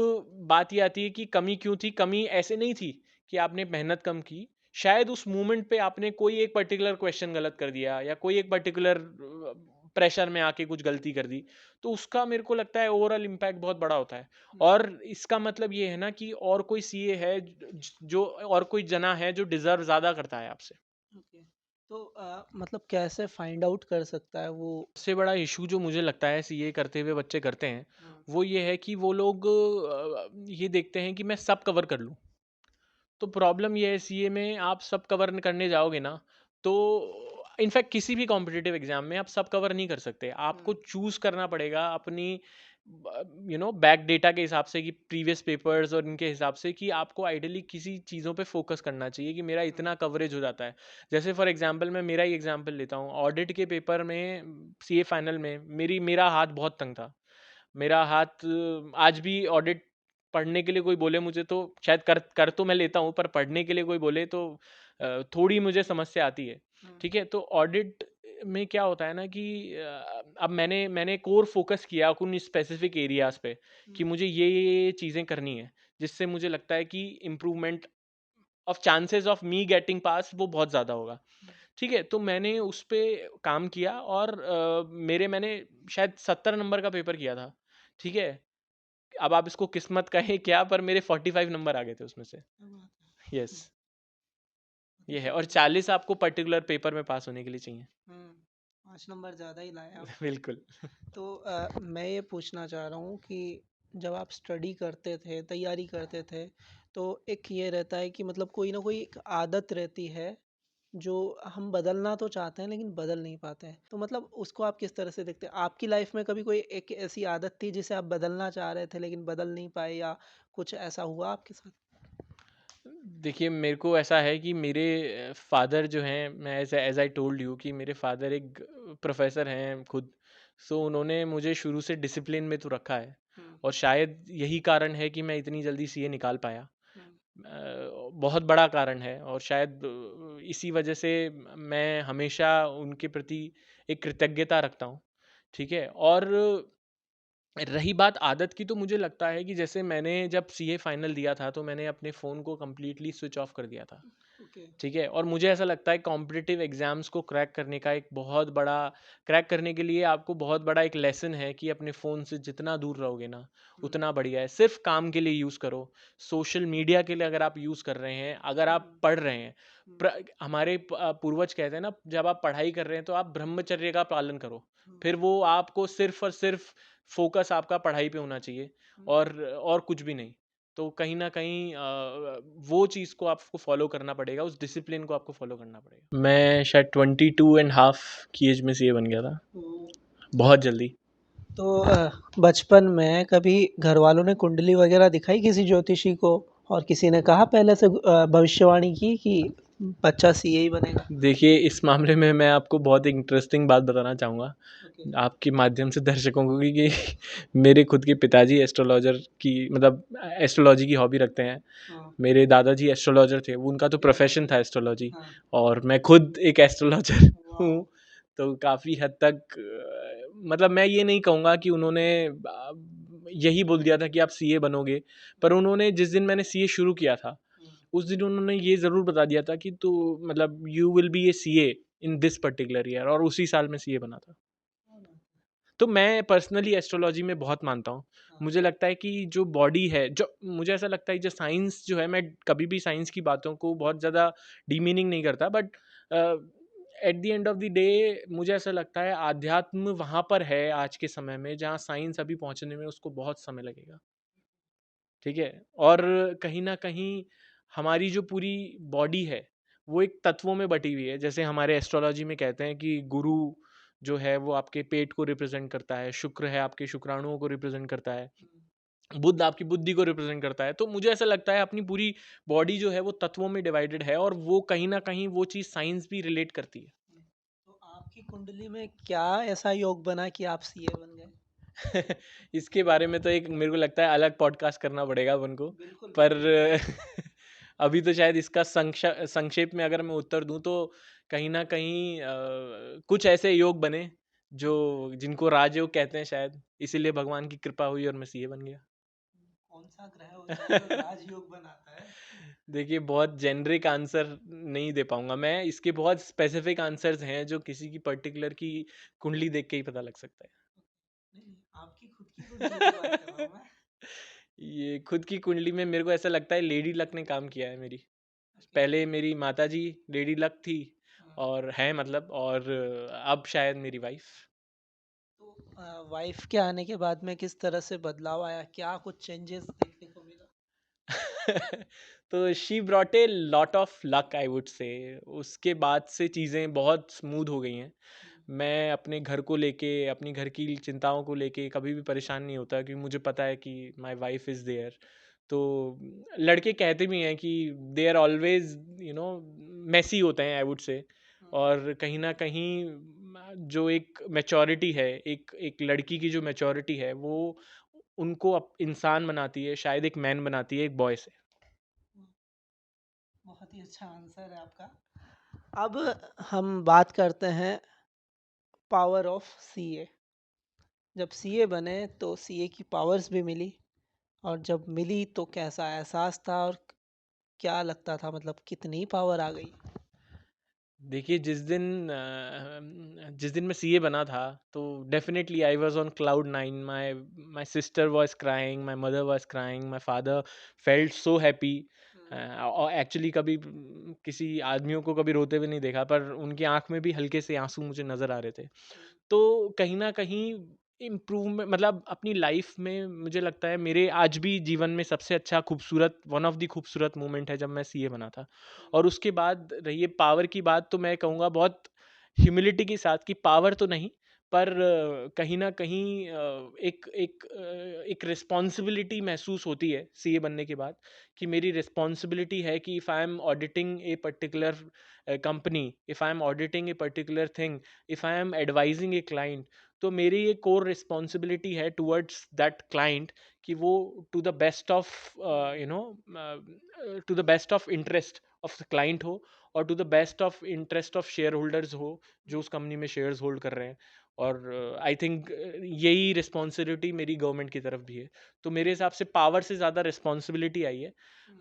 बात ये आती है कि कमी क्यों थी? कमी ऐसे नहीं थी कि आपने मेहनत कम की। शायद उस मोमेंट पे आपने कोई एक पर्टिकुलर क्वेश्चन गलत कर दिया, या कोई एक पर्टिकुलर प्रेशर में आके कुछ गलती कर दी। तो उसका मेरे को लगता है ओवरऑल इम्पैक्ट बहुत बड़ा होता है। हुँ, और इसका मतलब ये है ना कि और कोई सीए है जो और कोई जना है जो डिज़र्व ज़्यादा करता है आपसे। ओके। तो मतलब कैसे फाइंड आउट कर सकता है वो? सबसे बड़ा इश्यू जो मुझे लगता है सीए करते हुए बच्चे करते हैं, हाँ, वो ये है कि वो लोग ये देखते हैं कि मैं सब कवर कर लूँ। तो प्रॉब्लम ये है सीए में, आप सब कवर करने जाओगे ना, तो इनफैक्ट किसी भी कॉम्पिटिटिव एग्जाम में आप सब कवर नहीं कर सकते, आपको चूज करना पड़ेगा अपनी बैक डेटा के हिसाब से कि प्रीवियस पेपर्स और इनके हिसाब से कि आपको आइडियली किसी चीज़ों पे फोकस करना चाहिए कि मेरा इतना कवरेज हो जाता है। जैसे फॉर एग्जांपल मैं मेरा ही एग्जांपल लेता हूँ, ऑडिट के पेपर में सीए फाइनल में मेरा हाथ बहुत तंग था। मेरा हाथ आज भी ऑडिट पढ़ने के लिए कोई बोले मुझे तो शायद कर कर तो मैं लेता हूँ, पर पढ़ने के लिए कोई बोले तो थोड़ी मुझे समस्या आती है। ठीक है, तो ऑडिट में क्या होता है ना कि अब मैंने कोर फोकस किया उन स्पेसिफिक एरियाज पे कि मुझे ये चीज़ें करनी है, जिससे मुझे लगता है कि improvement of chances of me getting pass वो बहुत ज़्यादा होगा। ठीक है, तो मैंने उस पे काम किया और मैंने शायद 70 नंबर का पेपर किया था। ठीक है, अब आप इसको किस्मत कहें क्या, पर मेरे 45 नंबर आ गए थे उसमें से। यस, ये है। और 40 आपको पर्टिकुलर पेपर में पास होने के लिए चाहिए। 5 नंबर ज़्यादा ही लाए आप। बिल्कुल। तो मैं ये पूछना चाह रहा हूँ कि जब आप स्टडी करते थे, तैयारी करते थे, तो एक ये रहता है कि मतलब कोई ना कोई एक आदत रहती है जो हम बदलना तो चाहते हैं लेकिन बदल नहीं पाते हैं। तो मतलब उसको आप किस तरह से देखते हैं? आपकी लाइफ में कभी कोई एक ऐसी आदत थी जिसे आप बदलना चाह रहे थे लेकिन बदल नहीं पाए, या कुछ ऐसा हुआ आपके साथ? देखिए, मेरे को ऐसा है कि मेरे फादर जो हैं, मैं एज आई टोल्ड यू कि मेरे फादर एक प्रोफेसर हैं खुद। सो उन्होंने मुझे शुरू से डिसिप्लिन में तो रखा है, और शायद यही कारण है कि मैं इतनी जल्दी सीए निकाल पाया। बहुत बड़ा कारण है, और शायद इसी वजह से मैं हमेशा उनके प्रति एक कृतज्ञता रखता हूँ। ठीक है, और रही बात आदत की, तो मुझे लगता है कि जैसे मैंने जब सीए फाइनल दिया था तो मैंने अपने फ़ोन को कम्प्लीटली स्विच ऑफ कर दिया था। ओके। ठीक है, और मुझे ऐसा लगता है कॉम्पिटिटिव एग्जाम्स को क्रैक करने का एक बहुत बड़ा क्रैक करने के लिए आपको बहुत बड़ा एक लेसन है कि अपने फ़ोन से जितना दूर रहोगे ना, उतना बढ़िया है। सिर्फ काम के लिए यूज़ करो, सोशल मीडिया के लिए अगर आप यूज़ कर रहे हैं, अगर आप पढ़ रहे हैं, हमारे पूर्वज कहते हैं ना, जब आप पढ़ाई कर रहे हैं तो आप ब्रह्मचर्य का पालन करो। फिर वो आपको सिर्फ और सिर्फ फोकस आपका पढ़ाई पे होना चाहिए, और कुछ भी नहीं। तो कहीं न कहीं वो चीज़ को आपको फ़ॉलो करना पड़ेगा, उस डिसिप्लिन को आपको फ़ॉलो करना पड़ेगा। मैं शायद 22 एंड हाफ की एज में सीए बन गया था, बहुत जल्दी। तो बचपन में कभी घर वालों ने कुंडली वगैरह दिखाई किसी ज्योतिषी को, और किसी ने कहा पहले से भविष्यवाणी की कि बच्चा सीए ही बनेगा? देखिए, इस मामले में मैं आपको बहुत इंटरेस्टिंग बात बताना चाहूँगा ओके। आपके माध्यम से दर्शकों को कि मेरे खुद के पिताजी एस्ट्रोलॉजर की मतलब एस्ट्रोलॉजी की हॉबी रखते हैं। हाँ। मेरे दादाजी एस्ट्रोलॉजर थे, वो उनका तो प्रोफेशन था एस्ट्रोलॉजी, हाँ। और मैं खुद एक एस्ट्रोलॉजर वाह। हूँ। तो काफ़ी हद तक मतलब मैं ये नहीं कहूँगा कि उन्होंने यही बोल दिया था कि आप सीए बनोगे, पर उन्होंने जिस दिन मैंने सीए शुरू किया था, उस दिन उन्होंने ये ज़रूर बता दिया था कि तू मतलब you will be A CA in this particular year, और उसी साल में सीए बना था। तो मैं पर्सनली एस्ट्रोलॉजी में बहुत मानता हूँ। मुझे लगता है कि जो बॉडी है, जो मुझे ऐसा लगता है जो साइंस जो है, मैं कभी भी साइंस की बातों को बहुत ज़्यादा डीमीनिंग नहीं करता, but at the end of the day मुझे ऐसा लगता है आध्यात्म वहाँ पर है आज के समय में जहाँ साइंस अभी पहुँचने में उसको बहुत समय लगेगा। ठीक है, और कहीं न कहीं हमारी जो पूरी बॉडी है, वो एक तत्वों में बटी हुई है। जैसे हमारे एस्ट्रोलॉजी में कहते हैं कि गुरु जो है वो आपके पेट को रिप्रेज़ेंट करता है, शुक्र है आपके शुक्राणुओं को रिप्रेज़ेंट करता है, बुध आपकी बुद्धि को रिप्रेज़ेंट करता है। तो मुझे ऐसा लगता है अपनी पूरी बॉडी जो है वो तत्वों में डिवाइडेड है, और वो कहीं न कहीं वो चीज़ साइंस भी रिलेट करती है। तो आपकी कुंडली में क्या ऐसा योग बना कि आप सीए बन गए? इसके बारे में तो एक मेरे को लगता है अलग पॉडकास्ट करना पड़ेगा अपन को। बिल्कुल, पर बिल्कुल। अभी तो शायद इसका संक्षेप में अगर मैं उत्तर दूं तो कहीं ना कहीं कुछ ऐसे योग बने जो जिनको राजयोग कहते हैं शायद, इसीलिए भगवान की कृपा हुई और मैं सीए बन गया। कौन सा ग्रह होता है जो राजयोग बनाता है? देखिए, बहुत जेनरिक आंसर नहीं दे पाऊंगा मैं, इसके बहुत स्पेसिफिक आंसर्स हैं जो किसी की पर्टिकुलर की कुंडली देख के ही पता लग सकता है। नहीं, आपकी खुद की कुंडली की बात कर रहा हूँ मैं। ये खुद की कुंडली में मेरे को ऐसा लगता है लेडी लक ने काम किया है मेरी। ओके। पहले मेरी माताजी लेडी लक थी, हाँ। और है मतलब, और अब शायद मेरी वाइफ। तो वाइफ के आने के बाद में किस तरह से बदलाव आया? क्या कुछ चेंजेस देखने को मिला? तो she brought a lot of luck, I would say. उसके बाद से चीज़ें बहुत स्मूथ हो गई हैं। मैं अपने घर को लेके, अपनी घर की चिंताओं को लेके कभी भी परेशान नहीं होता, क्योंकि मुझे पता है कि माई वाइफ इज़ देयर। तो लड़के कहते भी हैं कि दे आर ऑलवेज मैसी होते हैं, आई वुड से। और कहीं ना कहीं जो एक मैच्योरिटी है, एक एक लड़की की जो मैच्योरिटी है, वो उनको इंसान बनाती है, शायद एक मैन बनाती है एक बॉय से। बहुत ही अच्छा आंसर है आपका। अब हम बात करते हैं पावर ऑफ सीए। जब सीए बने तो सीए की पावर्स भी मिली, और जब मिली तो कैसा एहसास था, और क्या लगता था, मतलब कितनी पावर आ गई? देखिए, जिस दिन मैं सीए बना था, तो definitely I was on cloud nine. My my sister was crying, my mother was crying, my father felt so happy. और एक्चुअली कभी किसी आदमियों को कभी रोते हुए नहीं देखा, पर उनकी आंख में भी हल्के से आंसू मुझे नज़र आ रहे थे। तो कहीं न कहीं इम्प्रूवमेंट, मतलब अपनी लाइफ में मुझे लगता है मेरे आज भी जीवन में सबसे अच्छा खूबसूरत, वन ऑफ द खूबसूरत मोमेंट है जब मैं सीए बना था। और उसके बाद रही पावर की बात, तो मैं कहूँगा बहुत ह्यूमिलिटी के साथ कि पावर तो नहीं, पर कहीं न कहीं एक रिस्पॉन्सिबिलिटी महसूस होती है सीए बनने के बाद, कि मेरी रिस्पॉन्सिबिलिटी है कि if I am auditing a particular company, if I am auditing a particular thing, if I am advising a client, तो मेरी ये कोर रिस्पॉन्सिबिलिटी है टुवर्ड्स दैट क्लाइंट, कि वो to the best of to the best of interest of the client हो, और to the best of interest of shareholders हो, जो उस कंपनी में शेयर्स होल्ड कर रहे हैं। और आई थिंक यही रिस्पॉन्सिबिलिटी मेरी गवर्नमेंट की तरफ भी है। तो मेरे हिसाब से पावर से ज़्यादा रिस्पॉन्सिबिलिटी आई है।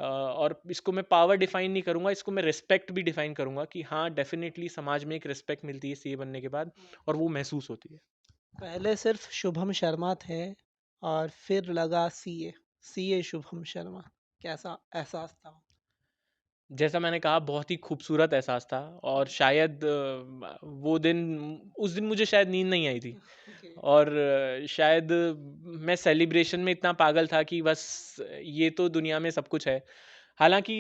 और इसको मैं पावर डिफाइन नहीं करूँगा, इसको मैं रिस्पेक्ट भी डिफाइन करूँगा, कि हाँ, डेफिनेटली समाज में एक रिस्पेक्ट मिलती है सीए बनने के बाद, और वो महसूस होती है। पहले सिर्फ शुभम शर्मा थे, और फिर लगा सीए, सीए शुभम शर्मा। कैसा एहसास था? जैसा मैंने कहा, बहुत ही खूबसूरत एहसास था। और शायद वो दिन, उस दिन मुझे शायद नींद नहीं आई थी। ओके। और शायद मैं सेलिब्रेशन में इतना पागल था कि बस ये तो दुनिया में सब कुछ है। हालांकि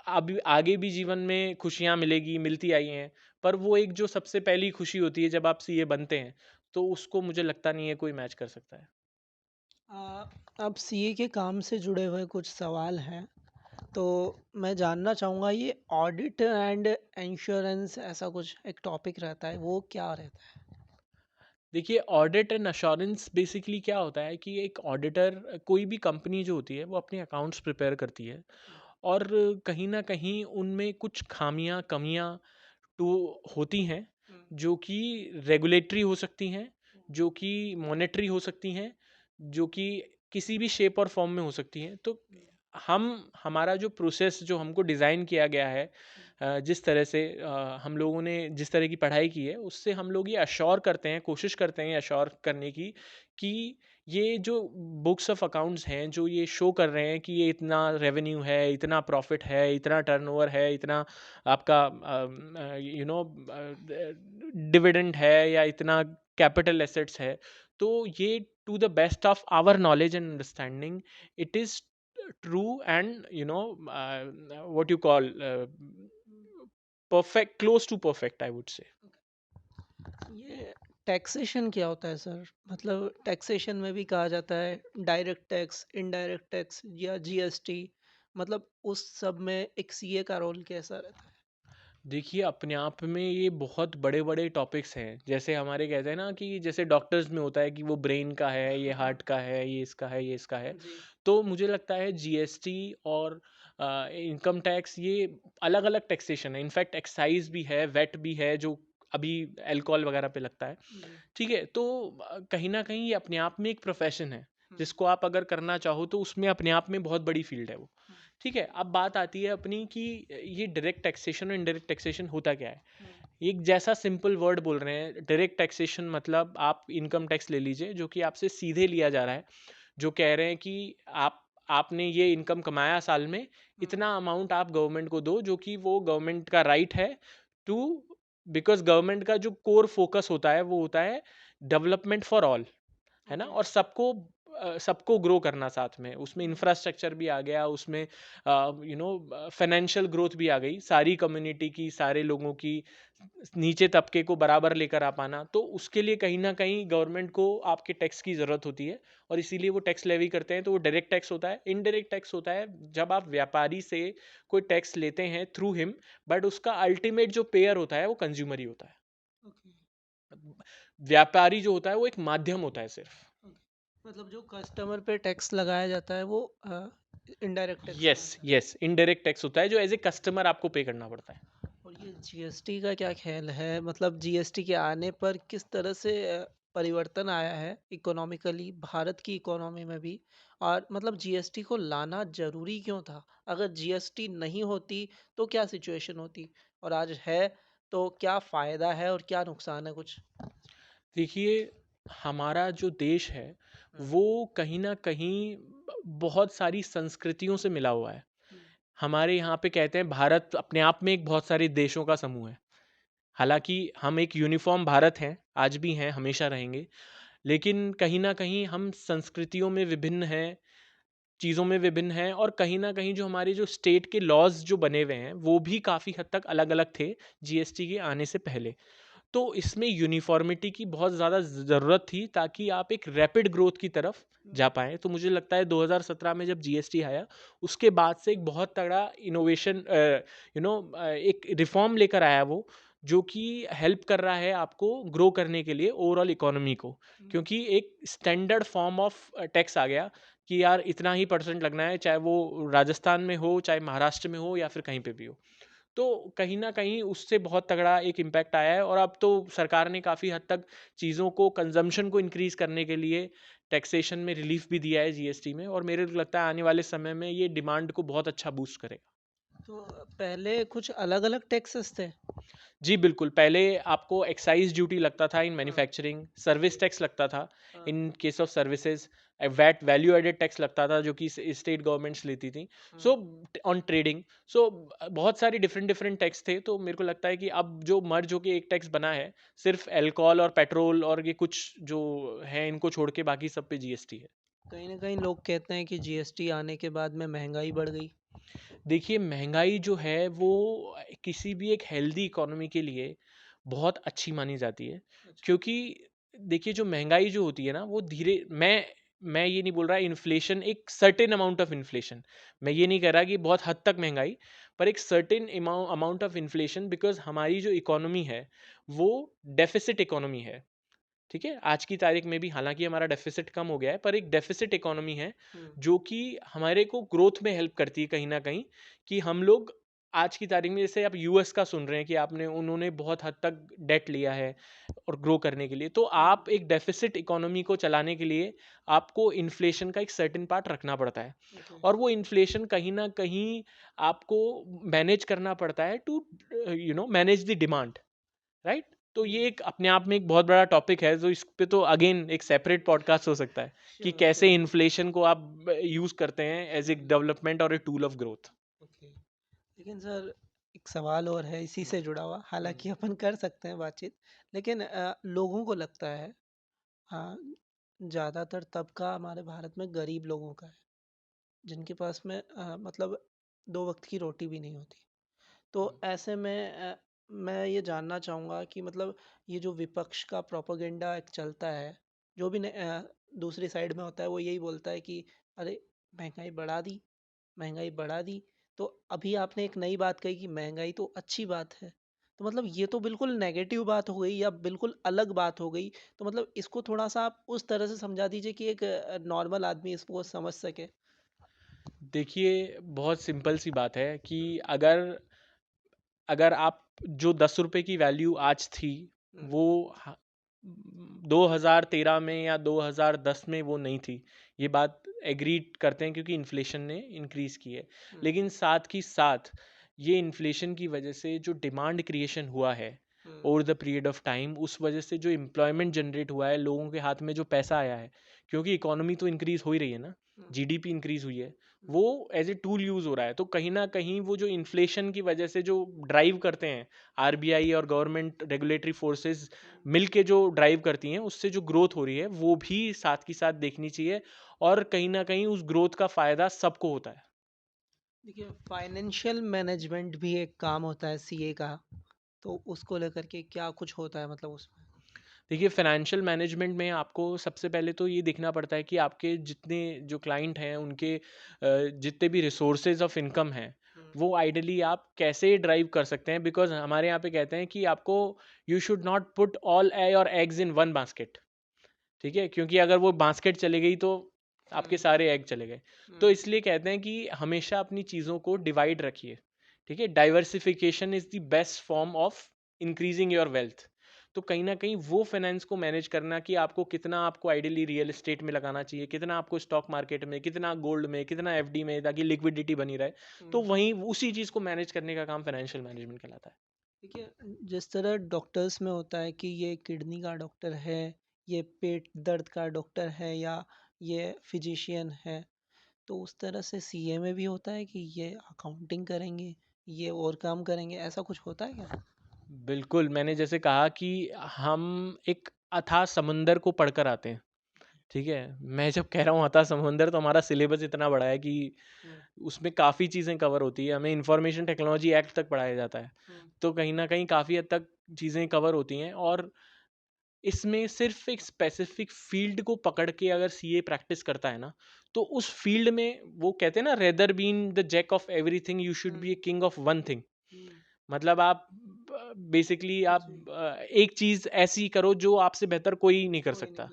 अब आगे भी जीवन में खुशियाँ मिलेगी, मिलती आई हैं, पर वो एक जो सबसे पहली खुशी होती है जब आप सीए बनते हैं, तो उसको मुझे लगता नहीं है कोई मैच कर सकता है। अब सीए के काम से जुड़े हुए कुछ सवाल हैं, तो मैं जानना चाहूँगा, ये ऑडिट एंड इंश्योरेंस ऐसा कुछ एक टॉपिक रहता है, वो क्या रहता है? देखिए, ऑडिट एंड अश्योरेंस बेसिकली क्या होता है कि एक ऑडिटर, कोई भी कंपनी जो होती है वो अपने अकाउंट्स प्रिपेयर करती है, और कहीं ना कहीं उनमें कुछ खामियां, कमियां तो होती हैं, जो कि रेगुलेटरी हो सकती हैं, जो कि मॉनेटरी हो सकती हैं, जो कि किसी भी शेप और फॉर्म में हो सकती हैं। तो हमारा जो प्रोसेस जो हमको डिज़ाइन किया गया है, जिस तरह से हम लोगों ने जिस तरह की पढ़ाई की है, उससे हम लोग ये अश्योर करते हैं, कोशिश करते हैं अश्योर करने की, कि ये जो बुक्स ऑफ अकाउंट्स हैं, जो ये शो कर रहे हैं कि ये इतना रेवेन्यू है, इतना प्रॉफिट है, इतना टर्नओवर है, इतना आपका डिविडेंड है, या इतना कैपिटल एसेट्स है, तो ये to the best of our knowledge and understanding, it is true and what you call perfect, close to perfect, I would say. ये टैक्सेशन क्या होता है सर? मतलब टैक्सेशन में भी कहा जाता है डायरेक्ट टैक्स, इनडायरेक्ट टैक्स या जीएसटी, मतलब उस सब में एक सीए का रोल कैसा रहता है? देखिए, अपने आप में ये बहुत बड़े बड़े टॉपिक्स हैं। जैसे हमारे कहते हैं ना कि जैसे डॉक्टर्स में होता है कि वो ब्रेन का है, ये हार्ट का है, ये इसका है, ये इसका है। जी। तो मुझे लगता है जीएसटी और इनकम टैक्स, ये अलग अलग टैक्सेशन है। इनफैक्ट एक्साइज भी है, वेट भी है, जो अभी अल्कोहल वगैरह पे लगता है। जी। ठीक है, तो कहीं ना कहीं ये अपने आप में एक प्रोफेशन है, हम्म। जिसको आप अगर करना चाहो तो उसमें अपने आप में बहुत बड़ी फील्ड है वो। हम्म। ठीक है, अब बात आती है अपनी कि ये डायरेक्ट टैक्सेशन और इनडायरेक्ट टैक्सेशन होता क्या है। एक जैसा सिंपल वर्ड बोल रहे हैं, डायरेक्ट टैक्सेशन मतलब आप इनकम टैक्स ले लीजिए, जो कि आपसे सीधे लिया जा रहा है, जो कह रहे हैं कि आप आपने ये इनकम कमाया साल में, इतना अमाउंट आप गवर्नमेंट को दो, जो कि वो गवर्नमेंट का राइट है टू, बिकॉज गवर्नमेंट का जो कोर फोकस होता है वो होता है डेवलपमेंट फॉर ऑल, है ना, और सबको सबको ग्रो करना साथ में, उसमें इंफ्रास्ट्रक्चर भी आ गया, उसमें फाइनेंशियल ग्रोथ भी आ गई, सारी कम्युनिटी की, सारे लोगों की, नीचे तबके को बराबर लेकर आ पाना। तो उसके लिए कहीं ना कहीं गवर्नमेंट को आपके टैक्स की ज़रूरत होती है, और इसीलिए वो टैक्स लेवी करते हैं। तो वो डायरेक्ट टैक्स होता है, इनडायरेक्ट टैक्स होता है जब आप व्यापारी से कोई टैक्स लेते हैं थ्रू हिम, बट उसका अल्टीमेट जो पेयर होता है वो कंज्यूमर ही होता है। ओके। व्यापारी जो होता है वो एक माध्यम होता है सिर्फ। ओके, मतलब जो कस्टमर पे टैक्स लगाया जाता है वो इनडायरेक्ट टैक्स यस कहलाता है। यस, इनडायरेक्ट टैक्स होता है जो एज ए कस्टमर आपको पे करना पड़ता है। और ये जीएसटी का क्या ख्याल है, मतलब जीएसटी के आने पर किस तरह से परिवर्तन आया है इकोनॉमिकली, भारत की इकोनॉमी में भी, और मतलब जीएसटी को लाना जरूरी क्यों था? अगर जीएसटी नहीं होती तो क्या सिचुएशन होती, और आज है तो क्या फायदा है और क्या नुकसान है कुछ? देखिए, हमारा जो देश है हम्म, वो कहीं ना कहीं बहुत सारी संस्कृतियों से मिला हुआ है। हम्म, हमारे यहाँ पे कहते हैं भारत अपने आप में एक बहुत सारे देशों का समूह है। हालांकि हम एक यूनिफॉर्म भारत हैं, आज भी हैं, हमेशा रहेंगे, लेकिन कहीं ना कहीं हम संस्कृतियों में विभिन्न हैं, चीज़ों में विभिन्न हैं, और कहीं ना कहीं जो हमारे जो स्टेट के लॉज जो बने हुए हैं वो भी काफ़ी हद तक अलग अलग थे जीएसटी के आने से पहले। तो इसमें यूनिफॉर्मिटी की बहुत ज़्यादा ज़रूरत थी ताकि आप एक रैपिड ग्रोथ की तरफ जा पाएँ। तो मुझे लगता है 2017 में जब जीएसटी आया, उसके बाद से एक बहुत तगड़ा इनोवेशन, एक रिफॉर्म लेकर आया वो, जो कि हेल्प कर रहा है आपको ग्रो करने के लिए ओवरऑल इकोनॉमी को। क्योंकि एक स्टैंडर्ड फॉर्म ऑफ टैक्स आ गया कि यार इतना ही परसेंट लगना है, चाहे वो राजस्थान में हो, चाहे महाराष्ट्र में हो, या फिर कहीं पे भी हो। तो कहीं न कहीं उससे बहुत तगड़ा एक इम्पैक्ट आया है, और अब तो सरकार ने काफ़ी हद तक चीज़ों को, कंज़म्पशन को इंक्रीज़ करने के लिए टैक्सेशन में रिलीफ़ भी दिया है जीएसटी में, और मेरे को लगता है आने वाले समय में ये डिमांड को बहुत अच्छा बूस्ट करेगा। तो पहले कुछ अलग-अलग टैक्सेस थे? जी बिल्कुल, पहले आपको एक्साइज़ ड्यूटी लगता था इन हाँ, मैन्युफैक्चरिंग, ओके, सर्विस टैक्स लगता था हाँ, in case of services, VAT value added tax लगता था जो कि स्टेट गवर्नमेंट्स लेती थी। हाँ। सो ऑन ट्रेडिंग, सो बहुत सारी डिफरेंट डिफरेंट टैक्स थे। तो मेरे को लगता है कि अब जो मर्ज होके एक टैक्स बना है, सिर्फ अल्कोहल और पेट्रोल और ये कुछ जो हैं इनको छोड़ के बाकी सब पे जीएसटी है। कहीं न कहीं लोग कहते हैं कि जीएसटी आने के बाद में महँगाई बढ़ गई। देखिए, महँगाई जो है वो किसी भी एक हेल्दी इकोनॉमी के लिए बहुत अच्छी मानी जाती है। अच्छा। क्योंकि देखिए, जो महँगाई जो होती है ना वो धीरे, मैं ये नहीं बोल रहा इन्फ्लेशन, एक सर्टेन अमाउंट ऑफ इन्फ्लेशन, मैं ये नहीं कह रहा कि बहुत हद तक महँगाई, पर एक certain amount of inflation, because हमारी जो इकोनॉमी है वो डेफ़िसिट इकोनॉमी है। ठीक है? आज की तारीख में भी हालाँकि हमारा डेफ़िसिट कम हो गया है, पर एक डेफ़िसिट इकोनॉमी है, हुँ, जो कि हमारे को ग्रोथ में हेल्प करती है कहीं न कहीं, कि हम लोग आज की तारीख में, जैसे आप यूएस का सुन रहे हैं कि आपने उन्होंने बहुत हद तक डेट लिया है और ग्रो करने के लिए। तो हुँ, आप एक डेफ़िसिट इकोनॉमी को चलाने के लिए आपको इन्फ्लेशन का एक सर्टेन पार्ट रखना पड़ता है, ओके। और वो इन्फ्लेशन कहीं न कहीं आपको मैनेज करना पड़ता है to manage the demand. Right? तो हुँ, ये एक अपने आप में एक बहुत बड़ा टॉपिक है, जो इस पे तो अगेन एक सेपरेट पॉडकास्ट हो सकता है कि श्योर, कैसे श्योर। इन्फ्लेशन को आप यूज करते हैं एज ए हुँ, डेवलपमेंट और a tool of growth. Okay. लेकिन सर, एक सवाल और है इसी से जुड़ा हुआ, हालाँकि अपन कर सकते हैं बातचीत, लेकिन लोगों को लगता है, हाँ, ज़्यादातर तबका हमारे भारत में गरीब लोगों का है, जिनके पास में मतलब 2 वक़्त की रोटी भी नहीं होती। तो ऐसे में मैं ये जानना चाहूँगा कि मतलब ये जो विपक्ष का प्रोपेगेंडा एक चलता है, जो भी दूसरी साइड में होता है वो यही बोलता है कि अरे महँगाई बढ़ा दी, महँगाई बढ़ा दी। तो अभी आपने एक नई बात कही कि महँगाई तो अच्छी बात है। तो मतलब ये तो बिल्कुल नेगेटिव बात हो गई या बिल्कुल अलग बात हो गई। तो मतलब इसको थोड़ा-सा आप उस तरह से समझा दीजिए कि एक नॉर्मल आदमी इसको समझ सके। देखिए, बहुत सिंपल सी बात है कि अगर अगर आप जो 10 रुपए की वैल्यू आज थी, हुँ, वो 2013 में या 2010 में वो नहीं थी। ये बात एग्री करते हैं क्योंकि इन्फ्लेशन ने इंक्रीज की है। हुँ, लेकिन साथ ही साथ ये इन्फ्लेशन की वजह से जो डिमांड क्रिएशन हुआ है हुँ, over the period of time, उस वजह से जो एम्प्लॉयमेंट जनरेट हुआ है, लोगों के हाथ में जो पैसा आया है, क्योंकि इकोनॉमी तो इंक्रीज हो ही रही है ना, जीडीपी इंक्रीज हुई है, वो एज ए टूल यूज हो रहा है। तो कहीं ना कहीं वो जो इन्फ्लेशन की वजह से जो ड्राइव करते हैं आरबीआई और गवर्नमेंट रेगुलेटरी फोर्सेस मिलके जो ड्राइव करती हैं, उससे जो ग्रोथ हो रही है वो भी साथ की साथ देखनी चाहिए, और कहीं ना कहीं उस ग्रोथ का फायदा सबको होता है। देखिए, फाइनेंशियल मैनेजमेंट भी एक काम होता है सीए का, तो उसको लेकर के क्या कुछ होता है मतलब उसमें? देखिए, फाइनेंशियल मैनेजमेंट में आपको सबसे पहले तो ये देखना पड़ता है कि आपके जितने जो क्लाइंट हैं उनके जितने भी रिसोर्सेज ऑफ इनकम हैं वो आइडियली आप कैसे ड्राइव कर सकते हैं। बिकॉज हमारे यहाँ पे कहते हैं कि आपको you should not put all your eggs in one basket. ठीक है, क्योंकि अगर वो बास्केट चली गई तो आपके सारे एग चले गए। तो इसलिए कहते हैं कि हमेशा अपनी चीज़ों को डिवाइड रखिए। ठीक है, diversification is the best form of increasing your wealth. तो कहीं ना कहीं वो फाइनेंस को मैनेज करना कि आपको कितना, आपको आइडियली रियल एस्टेट में लगाना चाहिए, कितना आपको स्टॉक मार्केट में, कितना गोल्ड में, कितना एफडी में, ताकि लिक्विडिटी बनी रहे। तो वहीं उसी चीज़ को मैनेज करने का काम फाइनेंशियल मैनेजमेंट कहलाता है। देखिए, जिस तरह डॉक्टर्स में होता है कि ये किडनी का डॉक्टर है, ये पेट दर्द का डॉक्टर है, या ये फिजिशियन है, तो उस तरह से सीए में भी होता है कि ये अकाउंटिंग करेंगे, ये और काम करेंगे, ऐसा कुछ होता है क्या? बिल्कुल, मैंने जैसे कहा कि हम एक अथाह समुंदर को पढ़कर आते हैं। ठीक है, मैं जब कह रहा हूँ अथाह समुंदर, तो हमारा सिलेबस इतना बड़ा है कि उसमें काफ़ी चीज़ें कवर होती है। हमें इंफॉर्मेशन टेक्नोलॉजी एक्ट तक पढ़ाया जाता है। तो कहीं ना कहीं काफ़ी हद तक चीज़ें कवर होती हैं, और इसमें सिर्फ एक स्पेसिफिक फील्ड को पकड़ के अगर सीए प्रैक्टिस करता है ना, तो उस फील्ड में वो कहते हैं ना, rather been the jack of everything you should be a king of one thing. मतलब आप बेसिकली आप एक चीज ऐसी करो जो आपसे बेहतर कोई नहीं कर सकता।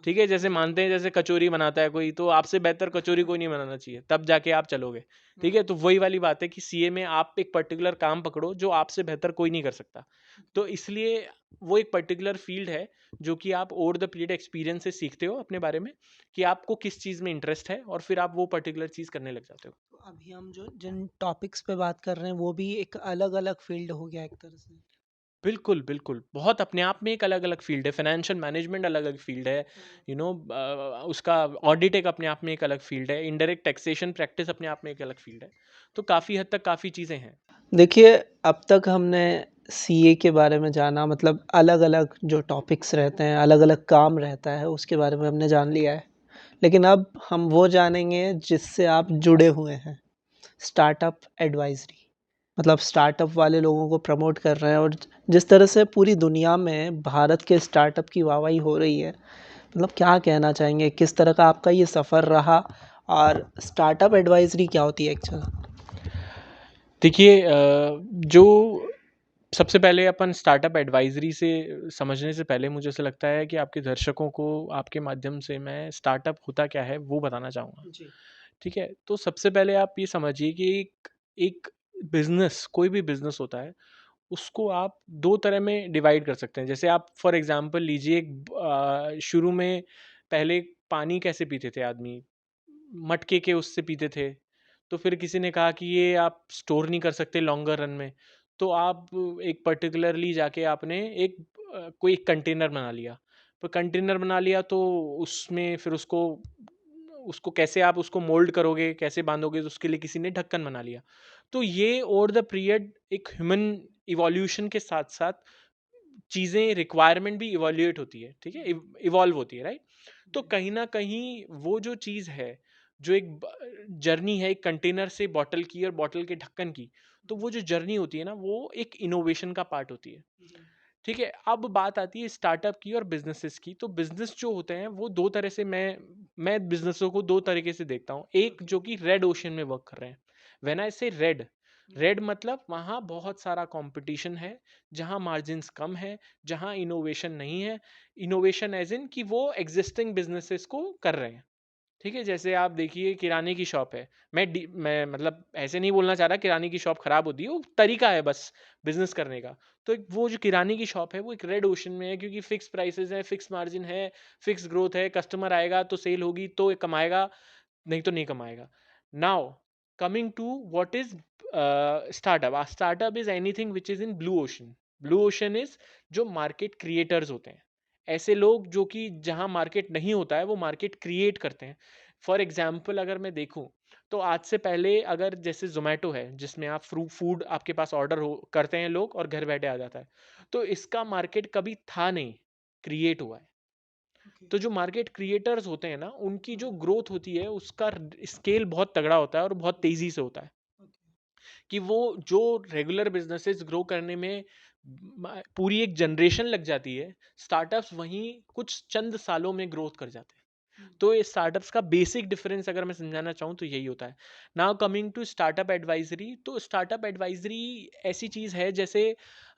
ठीक है, जैसे मानते हैं जैसे कचौरी बनाता है कोई, तो आपसे बेहतर कचौरी कोई नहीं बनाना चाहिए, तब जाके आप चलोगे। ठीक है, तो वही वाली बात है कि सीए में आप एक पर्टिकुलर काम पकड़ो जो आपसे बेहतर कोई नहीं कर सकता। तो इसलिए वो एक पर्टिकुलर फील्ड है जो कि आप ओवर द पीरियड एक्सपीरियंस से सीखते हो अपने बारे में, कि आपको किस चीज़ में इंटरेस्ट है, और फिर आप वो पर्टिकुलर चीज़ करने लग जाते हो। तो अभी हम जो जिन टॉपिक्स पे बात कर रहे हैं वो भी एक अलग अलग फील्ड हो गया एक तरह से। बिल्कुल, बिल्कुल। बहुत अपने आप में एक अलग-अलग फ़ील्ड है, फाइनेंशियल मैनेजमेंट अलग-अलग फ़ील्ड है, यू नो उसका ऑडिट एक अपने आप में एक अलग फ़ील्ड है, इनडायरेक्ट टैक्सेशन प्रैक्टिस अपने आप में एक अलग फ़ील्ड है। तो काफ़ी हद तक काफ़ी चीज़ें हैं। देखिए, अब तक हमने सीए के बारे में जाना, मतलब अलग अलग जो टॉपिक्स रहते हैं, अलग अलग काम रहता है, उसके बारे में हमने जान लिया है। लेकिन अब हम वो जानेंगे जिससे आप जुड़े हुए हैं, स्टार्टअप एडवाइजरी। मतलब स्टार्टअप वाले लोगों को प्रमोट कर रहे हैं, और जिस तरह से पूरी दुनिया में भारत के स्टार्टअप की वाहवाही हो रही है, मतलब क्या कहना चाहेंगे, किस तरह का आपका ये सफ़र रहा, और स्टार्टअप एडवाइजरी क्या होती है एक्चुअल? देखिए, जो सबसे पहले अपन स्टार्टअप एडवाइजरी से समझने से पहले मुझे ऐसा लगता है कि आपके दर्शकों को आपके माध्यम से मैं स्टार्टअप होता क्या है वो बताना चाहूँगा। जी। ठीक है, तो सबसे पहले आप ये समझिए कि एक एक बिजनेस, कोई भी बिजनेस होता है, उसको आप दो तरह में डिवाइड कर सकते हैं। जैसे आप फॉर एग्जांपल लीजिए, शुरू में पहले पानी कैसे पीते थे आदमी, मटके के उससे पीते थे। तो फिर किसी ने कहा कि ये आप स्टोर नहीं कर सकते लॉन्गर रन में, तो आप एक पर्टिकुलरली जाके आपने एक कोई एक कंटेनर बना लिया। तो कंटेनर बना लिया तो उसमें फिर उसको उसको कैसे आप उसको मोल्ड करोगे, कैसे बांधोगे, तो उसके लिए किसी ने ढक्कन बना लिया। तो ये ओवर द पीरियड एक ह्यूमन इवोल्यूशन के साथ साथ चीज़ें, रिक्वायरमेंट भी इवोल्यूएट होती है। ठीक है, इवॉल्व होती है, राइट। तो कहीं ना कहीं वो जो चीज़ है, जो एक जर्नी है, एक कंटेनर से बॉटल की और बॉटल के ढक्कन की, तो वो जो जर्नी होती है ना, वो एक इनोवेशन का पार्ट होती है। ठीक है, अब बात आती है स्टार्टअप की और बिजनेसेस की। तो बिजनेस जो होते हैं वो दो तरह से, मैं बिजनेसों को दो तरीके से देखता हूँ। एक जो कि रेड ओशन में वर्क कर रहे हैं। व्हेन आई से रेड, रेड मतलब वहाँ बहुत सारा कंपटीशन है, जहाँ मार्जिन्स कम है, जहाँ इनोवेशन नहीं है। इनोवेशन एज इन कि वो एग्जिस्टिंग बिजनेसेस को कर रहे हैं। ठीक है, जैसे आप देखिए किराने की शॉप है। मैं मतलब ऐसे नहीं बोलना चाह रहा किराने की शॉप खराब होती है, वो तरीका है बस बिजनेस करने का। तो वो जो किराने की शॉप है वो एक रेड ओशन में है, क्योंकि फिक्स प्राइसेस है, फिक्स मार्जिन है, फिक्स ग्रोथ है, कस्टमर आएगा तो सेल होगी तो ये कमाएगा, नहीं तो नहीं कमाएगा। Now coming to what is startup. Startup is anything which is in blue ocean. Blue ocean is जो मार्केट क्रिएटर्स होते हैं, ऐसे लोग जो कि जहां मार्केट नहीं होता है वो मार्केट क्रिएट करते हैं। फॉर एग्जाम्पल अगर मैं देखूं, तो आज से पहले अगर जैसे जोमेटो है जिसमें आप फूड आपके पास ऑर्डर हो करते हैं लोग और घर बैठे आ जाता है, तो इसका मार्केट कभी था नहीं, क्रिएट हुआ है। ओके। तो जो मार्केट क्रिएटर्स होते हैं ना, उनकी जो हम्म, ग्रोथ होती है उसका स्केल बहुत तगड़ा होता है और बहुत तेजी से होता है, ओके। कि वो जो रेगुलर बिजनेसेस ग्रो करने में पूरी एक जनरेशन लग जाती है, स्टार्टअप्स वहीं कुछ चंद सालों में ग्रोथ कर जाते हैं। तो ये स्टार्टअप्स का बेसिक डिफरेंस अगर मैं समझाना चाहूँ तो यही होता है। Now coming to startup advisory, तो स्टार्टअप एडवाइजरी ऐसी चीज़ है जैसे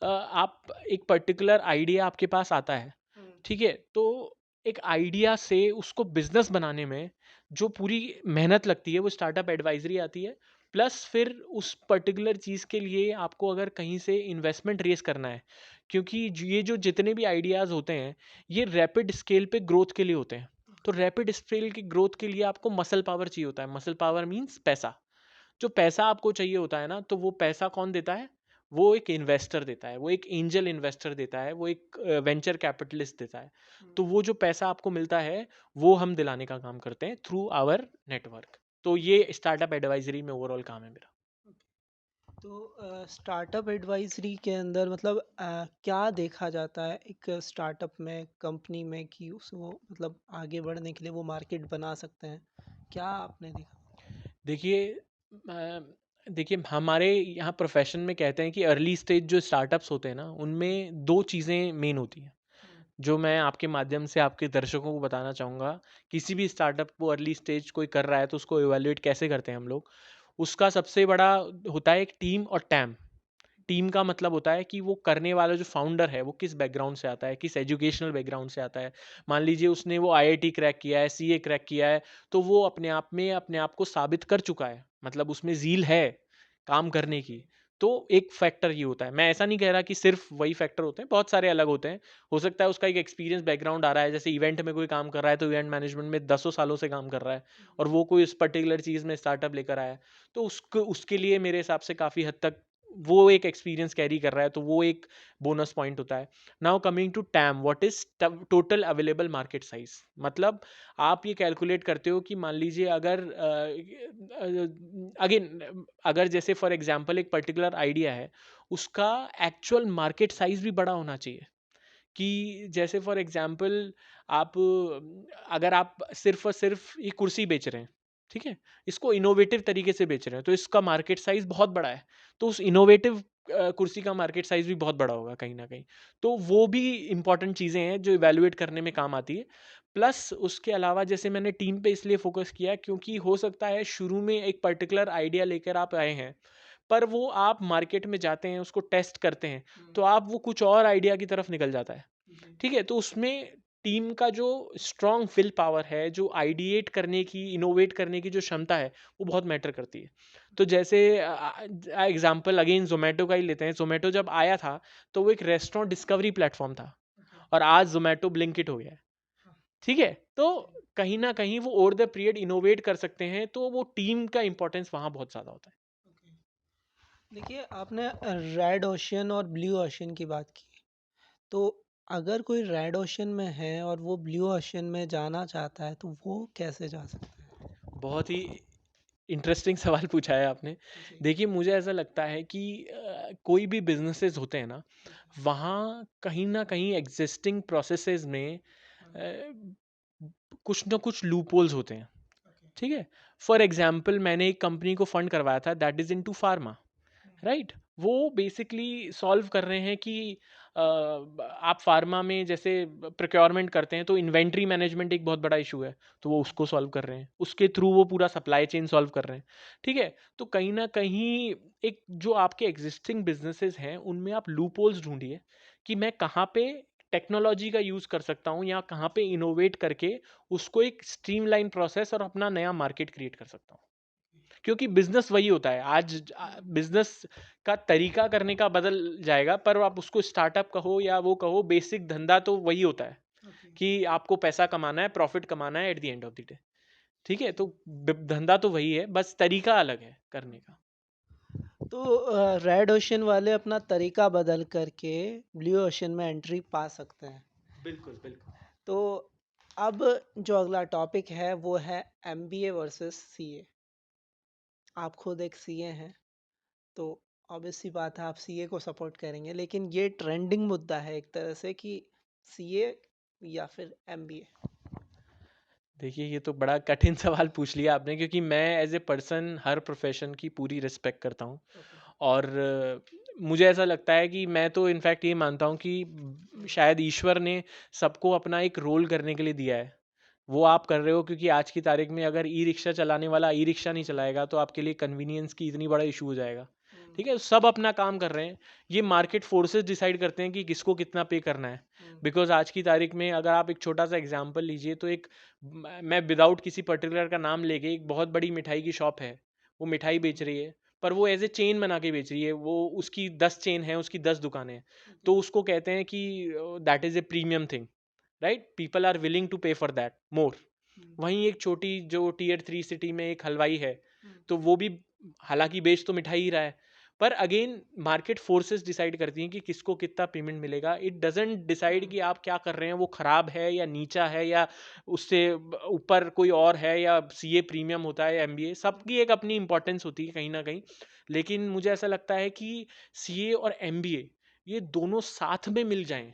आप एक पर्टिकुलर आइडिया आपके पास आता है, हम्म, ठीक है, तो एक आइडिया से उसको बिजनेस बनाने में जो पूरी मेहनत लगती है वो स्टार्टअप एडवाइजरी आती है। प्लस फिर उस पर्टिकुलर चीज़ के लिए आपको अगर कहीं से इन्वेस्टमेंट रेस करना है, क्योंकि ये जो जितने भी आइडियाज़ होते हैं ये रैपिड स्केल पे ग्रोथ के लिए होते हैं। तो रैपिड स्केल की ग्रोथ के लिए आपको मसल पावर चाहिए होता है। मसल पावर मींस पैसा। जो पैसा आपको चाहिए होता है ना, तो वो पैसा कौन देता है? वो एक इन्वेस्टर देता है, वो एक एंजल इन्वेस्टर देता है, वो एक वेंचर कैपिटलिस्ट देता है। तो वो जो पैसा आपको मिलता है वो हम दिलाने का काम करते हैं थ्रू आवर नेटवर्क। तो ये स्टार्टअप एडवाइजरी में ओवरऑल काम है मेरा। तो स्टार्टअप एडवाइजरी के अंदर मतलब क्या देखा जाता है एक स्टार्टअप में, कंपनी में, कि उसको मतलब आगे बढ़ने के लिए वो मार्केट बना सकते हैं? क्या आपने देखा? देखिए देखिए हमारे यहाँ प्रोफेशन में कहते हैं कि अर्ली स्टेज जो स्टार्टअप्स होते हैं ना, उनमें दो चीज़ें मेन होती हैं, हम्म, जो मैं आपके माध्यम से आपके दर्शकों को बताना चाहूँगा। किसी भी स्टार्टअप को अर्ली स्टेज कोई कर रहा है तो उसको इवैल्यूएट कैसे करते हैं हम लोग। उसका सबसे बड़ा होता है एक टीम और टैम। टीम का मतलब होता है कि वो करने वाला जो फाउंडर है वो किस बैकग्राउंड से आता है, किस एजुकेशनल बैकग्राउंड से आता है। मान लीजिए उसने वो आईआईटी क्रैक किया है, सीए क्रैक किया है, तो वो अपने आप में अपने आप को साबित कर चुका है, मतलब उसमें ज़ील है काम करने की। तो एक फैक्टर ये होता है। मैं ऐसा नहीं कह रहा कि सिर्फ वही फैक्टर होते हैं, बहुत सारे अलग होते हैं। हो सकता है उसका एक एक्सपीरियंस बैकग्राउंड आ रहा है, जैसे इवेंट में कोई काम कर रहा है तो इवेंट मैनेजमेंट में दसों सालों से काम कर रहा है और वो कोई उस पर्टिकुलर चीज़ में स्टार्टअप लेकर आया है, तो उसको उसके लिए मेरे हिसाब से काफ़ी हद तक वो एक एक्सपीरियंस कैरी कर रहा है, तो वो एक बोनस पॉइंट होता है। Now coming to TAM, what is total available market size, मतलब आप ये कैलकुलेट करते हो कि मान लीजिए अगर अगेन अगर जैसे फॉर एग्जांपल एक पर्टिकुलर आइडिया है, उसका एक्चुअल मार्केट साइज भी बड़ा होना चाहिए। कि जैसे फॉर एग्जांपल आप अगर आप सिर्फ और सिर्फ ये कुर्सी बेच रहे हैं, ठीक है, इसको इनोवेटिव तरीके से बेच रहे हैं तो इसका मार्केट साइज बहुत बड़ा है। तो उस इनोवेटिव कुर्सी का मार्केट साइज भी बहुत बड़ा होगा कहीं ना कहीं। तो वो भी इंपॉर्टेंट चीज़ें हैं जो इवेलुएट करने में काम आती है। प्लस उसके अलावा जैसे मैंने टीम पे इसलिए फोकस किया क्योंकि हो सकता है शुरू में एक पर्टिकुलर आइडिया लेकर आप आए हैं, पर वो आप मार्केट में जाते हैं उसको टेस्ट करते हैं, तो आप वो कुछ और आइडिया की तरफ निकल जाता है। ठीक है, तो उसमें टीम का जो स्ट्रॉन्ग विल पावर है, जो आइडिएट करने की, इनोवेट करने की जो क्षमता है, वो बहुत मैटर करती है। तो जैसे एग्जांपल अगेन जोमेटो का ही लेते हैं। जोमेटो जब आया था तो वो एक रेस्टोरेंट डिस्कवरी प्लेटफॉर्म था और आज जोमेटो ब्लिंकिट हो गया है। ठीक है, तो कहीं ना कहीं वो ओवर द पीरियड इनोवेट कर सकते हैं, तो वो टीम का इंपॉर्टेंस वहाँ बहुत ज़्यादा होता है। देखिए, आपने रेड ओशियन और ब्लू ओशियन की बात की। तो अगर कोई रेड ओशियन में है और वो ब्लू ओशियन में जाना चाहता है तो वो कैसे जा सकता है? बहुत ही इंटरेस्टिंग सवाल पूछा है आपने। जी। देखिए मुझे ऐसा लगता है कि कोई भी बिजनेसेस होते हैं ना, वहाँ कहीं ना कहीं एग्जिस्टिंग प्रोसेसेस में कुछ ना कुछ लूपहोल्स होते हैं। ठीक है, फॉर एग्जांपल मैंने एक कंपनी को फंड करवाया था that is into pharma, right. वो बेसिकली सॉल्व कर रहे हैं कि आप फार्मा में जैसे प्रोक्योरमेंट करते हैं तो इन्वेंट्री मैनेजमेंट एक बहुत बड़ा इशू है, तो वो उसको सॉल्व कर रहे हैं, उसके थ्रू वो पूरा सप्लाई चेन सॉल्व कर रहे हैं। ठीक है, तो कहीं ना कहीं एक जो आपके एग्जिस्टिंग बिजनेसेस हैं उनमें आप लूप होल्स ढूंढिए कि मैं कहाँ पे टेक्नोलॉजी का यूज़ कर सकता हूँ या कहाँ पे इनोवेट करके उसको एक स्ट्रीमलाइन प्रोसेस और अपना नया मार्केट क्रिएट कर सकता हूँ। क्योंकि बिजनेस वही होता है आज, बिजनेस का तरीका करने का बदल जाएगा, पर आप उसको स्टार्टअप कहो या वो कहो, बेसिक धंधा तो वही होता है कि आपको पैसा कमाना है, प्रॉफिट कमाना है at the end of the day. ठीक है, तो धंधा तो वही है, बस तरीका अलग है करने का। तो रेड ओशियन वाले अपना तरीका बदल करके ब्लू ओशियन में एंट्री पा सकते हैं। बिल्कुल बिल्कुल। तो अब जो अगला टॉपिक है वो है एमबीए वर्सेस सीए। आप खुद एक सीए हैं, तो ऑब्वियस सी बात है आप सीए को सपोर्ट करेंगे, लेकिन ये ट्रेंडिंग मुद्दा है एक तरह से कि सीए या फिर एमबीए। देखिए, ये तो बड़ा कठिन सवाल पूछ लिया आपने, क्योंकि मैं एज ए पर्सन हर प्रोफेशन की पूरी रिस्पेक्ट करता हूँ। ओके। और मुझे ऐसा लगता है कि मैं तो इनफैक्ट ये मानता हूँ कि शायद ईश्वर ने सबको अपना एक रोल करने के लिए दिया है। वो आप कर रहे हो क्योंकि आज की तारीख में अगर ई रिक्शा चलाने वाला ई रिक्शा नहीं चलाएगा तो आपके लिए कन्वीनियंस की इतनी बड़ा इशू हो जाएगा। ठीक है, सब अपना काम कर रहे हैं। ये मार्केट फोर्सेस डिसाइड करते हैं कि किसको कितना पे करना है। बिकॉज आज की तारीख में अगर आप एक छोटा सा एग्जांपल लीजिए तो एक मैं विदाउट किसी पर्टिकुलर का नाम लेके, एक बहुत बड़ी मिठाई की शॉप है, वो मिठाई बेच रही है, पर वो एज ए चेन बना के बेच रही है। वो उसकी 10 चेन है, उसकी 10 दुकानें हैं, तो उसको कहते हैं कि that is a premium thing, right? People are willing to pay for that more. वहीं एक छोटी जो टीयर 3 सिटी में एक हलवाई है, तो वो भी हालांकि बेच तो मिठाई ही रहा है, पर अगेन मार्केट फोर्सेस डिसाइड करती हैं कि किसको कितना पेमेंट मिलेगा। इट डजेंट डिसाइड कि आप क्या कर रहे हैं वो खराब है या नीचा है या उससे ऊपर कोई और है, या सीए प्रीमियम होता है या एमबीए, सबकी एक अपनी इंपॉर्टेंस होती है कहीं ना कहीं। लेकिन मुझे ऐसा लगता है कि सीए और एमबीए ये दोनों साथ में मिल जाएं,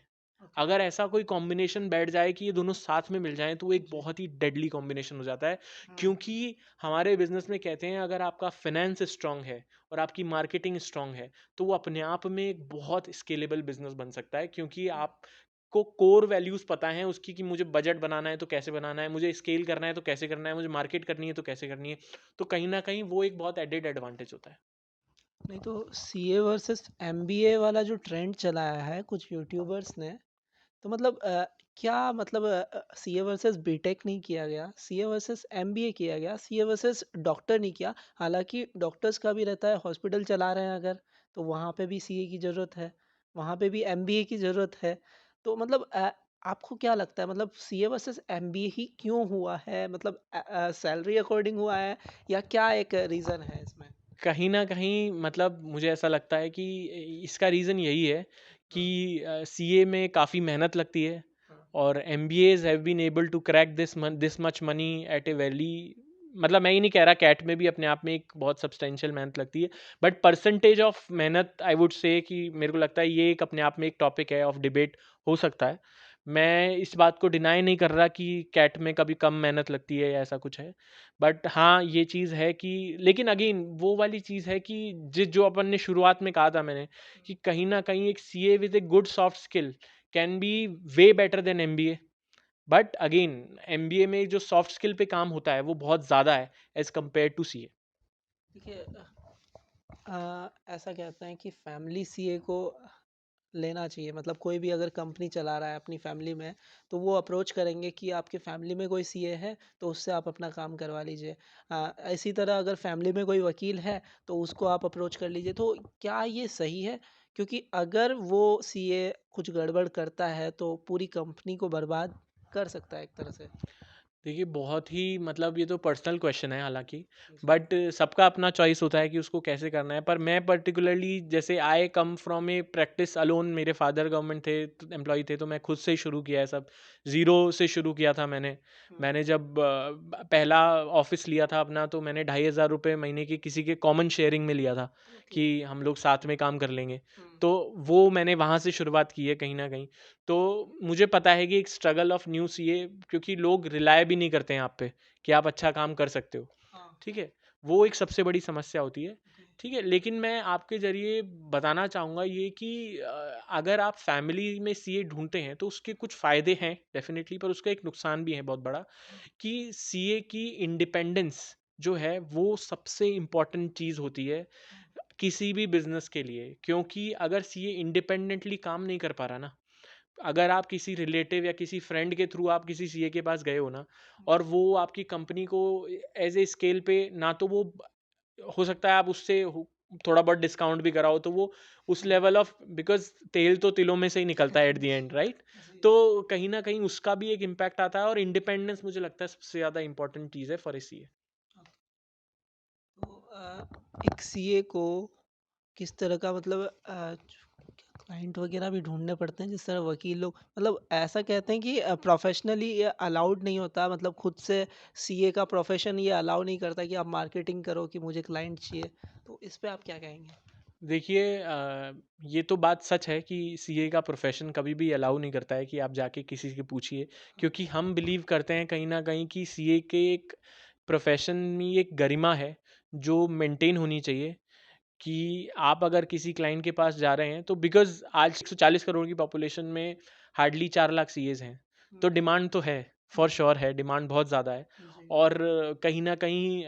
अगर ऐसा कोई कॉम्बिनेशन बैठ जाए कि ये दोनों साथ में मिल जाएं, तो वो एक बहुत ही डेडली कॉम्बिनेशन हो जाता है। क्योंकि हमारे बिजनेस में कहते हैं अगर आपका फाइनेंस स्ट्रांग है और आपकी मार्केटिंग स्ट्रांग है, तो वो अपने आप में एक बहुत स्केलेबल बिजनेस बन सकता है। क्योंकि आप को कोर वैल्यूज पता है उसकी, कि मुझे बजट बनाना है तो कैसे बनाना है, मुझे स्केल करना है तो कैसे करना है, मुझे मार्केट करनी है तो कैसे करनी है। तो कहीं ना कहीं वो एक बहुत एडेड एडवांटेज होता है। नहीं तो सीए वर्सेस एमबीए वाला जो ट्रेंड चलाया है कुछ यूट्यूबर्स ने, तो मतलब क्या मतलब सीए वर्सेस बीटेक नहीं किया गया, सीए वर्सेस एमबीए किया गया, सीए वर्सेस डॉक्टर नहीं किया। हालांकि डॉक्टर्स का भी रहता है, हॉस्पिटल चला रहे हैं अगर, तो वहाँ पे भी सीए की ज़रूरत है, वहाँ पे भी एमबीए की ज़रूरत है। तो मतलब आपको क्या लगता है, मतलब सीए वर्सेस एमबीए ही क्यों हुआ है? मतलब सैलरी अकॉर्डिंग हुआ है या क्या एक रीज़न है इसमें? कहीं न कहीं मतलब मुझे ऐसा लगता है कि इसका रीज़न यही है कि हाँ, सीए में काफ़ी मेहनत लगती है, हाँ, और MBAs have been able to crack this much money at a very, मतलब मैं ये नहीं कह रहा कैट में भी अपने आप में एक बहुत सब्सटेंशियल मेहनत लगती है, बट परसेंटेज ऑफ मेहनत आई वुड से कि मेरे को लगता है ये एक अपने आप में एक टॉपिक है ऑफ डिबेट हो सकता है। मैं इस बात को डिनाई नहीं कर रहा कि कैट में कभी कम मेहनत लगती है या ऐसा कुछ है, बट हाँ ये चीज़ है कि, लेकिन अगेन वो वाली चीज़ है कि जिस जो अपन ने शुरुआत में कहा था मैंने, कि कहीं ना कहीं एक CA with a good soft skill can be way better than MBA. But again MBA में जो सॉफ्ट स्किल पे काम होता है वो बहुत ज़्यादा है एज कम्पेयर टू सीए। देखिए ऐसा कहते हैं कि फैमिली सीए को लेना चाहिए। मतलब कोई भी अगर कंपनी चला रहा है अपनी फैमिली में, तो वो अप्रोच करेंगे कि आपके फैमिली में कोई सीए है तो उससे आप अपना काम करवा लीजिए। इसी तरह अगर फैमिली में कोई वकील है तो उसको आप अप्रोच कर लीजिए। तो क्या ये सही है? क्योंकि अगर वो सीए कुछ गड़बड़ करता है तो पूरी कंपनी को बर्बाद कर सकता है एक तरह से। देखिए, बहुत ही मतलब ये तो पर्सनल क्वेश्चन है हालांकि, जी। बट सबका अपना चॉइस होता है कि उसको कैसे करना है। पर मैं पर्टिकुलरली, जैसे I come from a practice alone, मेरे फादर गवर्नमेंट थे, एम्प्लॉय थे, तो मैं खुद से ही शुरू किया है सब, ज़ीरो से शुरू किया था मैंने। हम्म। मैंने जब पहला ऑफिस लिया था अपना, तो मैंने 2,500 रुपये महीने की किसी के कॉमन शेयरिंग में लिया था ओके। कि हम लोग साथ में काम कर लेंगे। हम्म। तो वो मैंने वहाँ से शुरुआत की है कहीं ना कहीं। तो मुझे पता है कि एक स्ट्रगल ऑफ न्यू सीए, क्योंकि लोग रिलाय भी नहीं करते हैं आप पे कि आप अच्छा काम कर सकते हो। हाँ। ठीक है, वो एक सबसे बड़ी समस्या होती है। ओके। ठीक है, लेकिन मैं आपके ज़रिए बताना चाहूँगा ये कि अगर आप फैमिली में सीए ढूँढते हैं तो उसके कुछ फ़ायदे हैं डेफ़िनेटली, पर उसका एक नुकसान भी है बहुत बड़ा, कि सीए की इंडिपेंडेंस जो है वो सबसे इम्पोर्टेंट चीज़ होती है किसी भी बिज़नेस के लिए। क्योंकि अगर सीए इंडिपेंडेंटली काम नहीं कर पा रहा ना, अगर आप किसी रिलेटिव या किसी फ्रेंड के थ्रू आप किसी सीए के पास गए हो ना, और वो आपकी कंपनी को एज ए स्केल पे ना, तो वो हो सकता है आप उससे थोड़ा बहुत डिस्काउंट भी कराओ, तो वो उस लेवल ऑफ, बिकॉज तेल तो तिलों में से ही निकलता है एट द एंड, राइट? जी। तो कहीं ना कहीं उसका भी एक इम्पैक्ट आता है, और इंडिपेंडेंस मुझे लगता है सबसे ज़्यादा इंपॉर्टेंट चीज़ है फॉर ए सीए। तो एक सीए को किस तरह का मतलब क्लाइंट वगैरह भी ढूँढने पड़ते हैं जिस तरह वकील लोग मतलब ऐसा कहते हैं कि प्रोफ़ेशनली ये अलाउड नहीं होता मतलब खुद से सीए का प्रोफ़ेशन ये अलाउ नहीं करता कि आप मार्केटिंग करो कि मुझे क्लाइंट चाहिए। तो इस पे आप क्या कहेंगे? देखिए ये तो बात सच है कि सीए का प्रोफेशन कभी भी अलाउ नहीं करता है कि आप जाके किसी से पूछिए, क्योंकि हम बिलीव करते हैं कहीं ना कहीं कि सीए के एक प्रोफेशन में एक गरिमा है जो मेंटेन होनी चाहिए। कि आप अगर किसी क्लाइंट के पास जा रहे हैं तो बिकॉज आज 140 करोड़ की पॉपुलेशन में हार्डली 4 लाख सीएज हैं, तो हुँ, डिमांड तो है, फॉर श्योर है, डिमांड बहुत ज़्यादा है। जी। और कहीं ना कहीं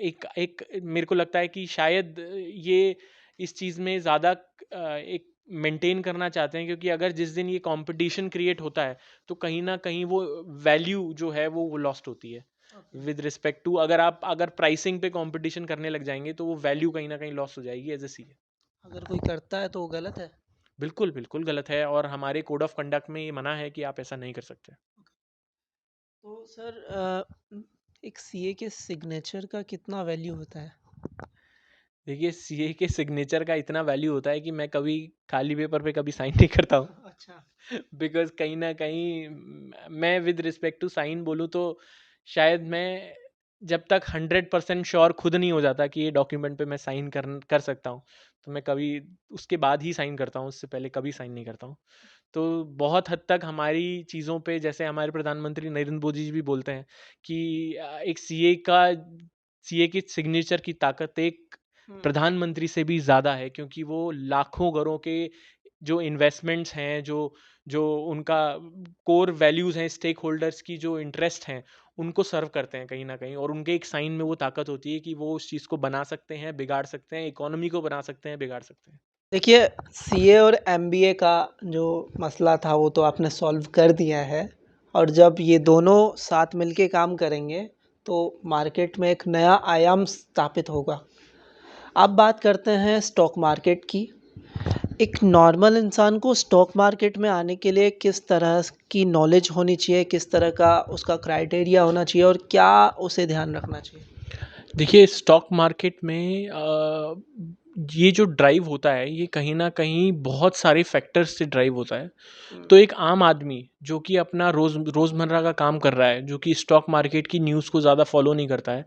एक एक मेरे को लगता है कि शायद ये इस चीज़ में ज़्यादा एक मेंटेन करना चाहते हैं, क्योंकि अगर जिस दिन ये कंपटीशन क्रिएट होता है तो कहीं ना कहीं वो वैल्यू जो है वो लॉस्ट होती है। ओके। विद रिस्पेक्ट टू अगर प्राइसिंग पे कंपटीशन करने लग जाएंगे तो वो वैल्यू कहीं ना कहीं लॉस हो जाएगी एज ए सी। अगर कोई करता है तो वो गलत है? बिल्कुल बिल्कुल गलत है, और हमारे कोड ऑफ कंडक्ट में ये मना है कि आप ऐसा नहीं कर सकते। तो सर एक सीए के सिग्नेचर का कितना वैल्यू होता है? देखिए सीए के सिग्नेचर का इतना वैल्यू होता है कि मैं कभी खाली पेपर पे कभी साइन नहीं करता हूँ। अच्छा। बिकॉज कहीं ना कहीं मैं विद रिस्पेक्ट टू साइन बोलूँ तो शायद मैं जब तक 100% श्योर खुद नहीं हो जाता कि ये डॉक्यूमेंट पे मैं साइन कर सकता हूँ, तो मैं कभी उसके बाद ही साइन करता हूँ, उससे पहले कभी साइन नहीं करता हूँ। तो बहुत हद तक हमारी चीज़ों पे, जैसे हमारे प्रधानमंत्री नरेंद्र मोदी जी भी बोलते हैं कि एक सीए की सिग्नेचर की ताकत एक हुँ, प्रधानमंत्री से भी ज़्यादा है, क्योंकि वो लाखों घरों के जो इन्वेस्टमेंट्स हैं, जो जो उनका कोर वैल्यूज़ हैं, स्टेक होल्डर्स की जो इंटरेस्ट हैं, उनको सर्व करते हैं कहीं ना कहीं, और उनके एक साइन में वो ताकत होती है कि वो उस चीज़ को बना सकते हैं, बिगाड़ सकते हैं, इकोनॉमी को बना सकते हैं, बिगाड़ सकते हैं। देखिए सीए और एमबीए का जो मसला था वो तो आपने सॉल्व कर दिया है और जब ये दोनों साथ मिलके काम करेंगे तो मार्केट में एक नया आयाम स्थापित होगा। अब बात करते हैं स्टॉक मार्केट की। एक नॉर्मल इंसान को स्टॉक मार्केट में आने के लिए किस तरह की नॉलेज होनी चाहिए, किस तरह का उसका क्राइटेरिया होना चाहिए और क्या उसे ध्यान रखना चाहिए? देखिए स्टॉक मार्केट में ये जो ड्राइव होता है ये कहीं ना कहीं बहुत सारे फैक्टर्स से ड्राइव होता है। हुँ, तो एक आम आदमी जो कि अपना रोज़मर्रा का काम कर रहा है, जो कि स्टॉक मार्केट की न्यूज़ को ज़्यादा फॉलो नहीं करता है,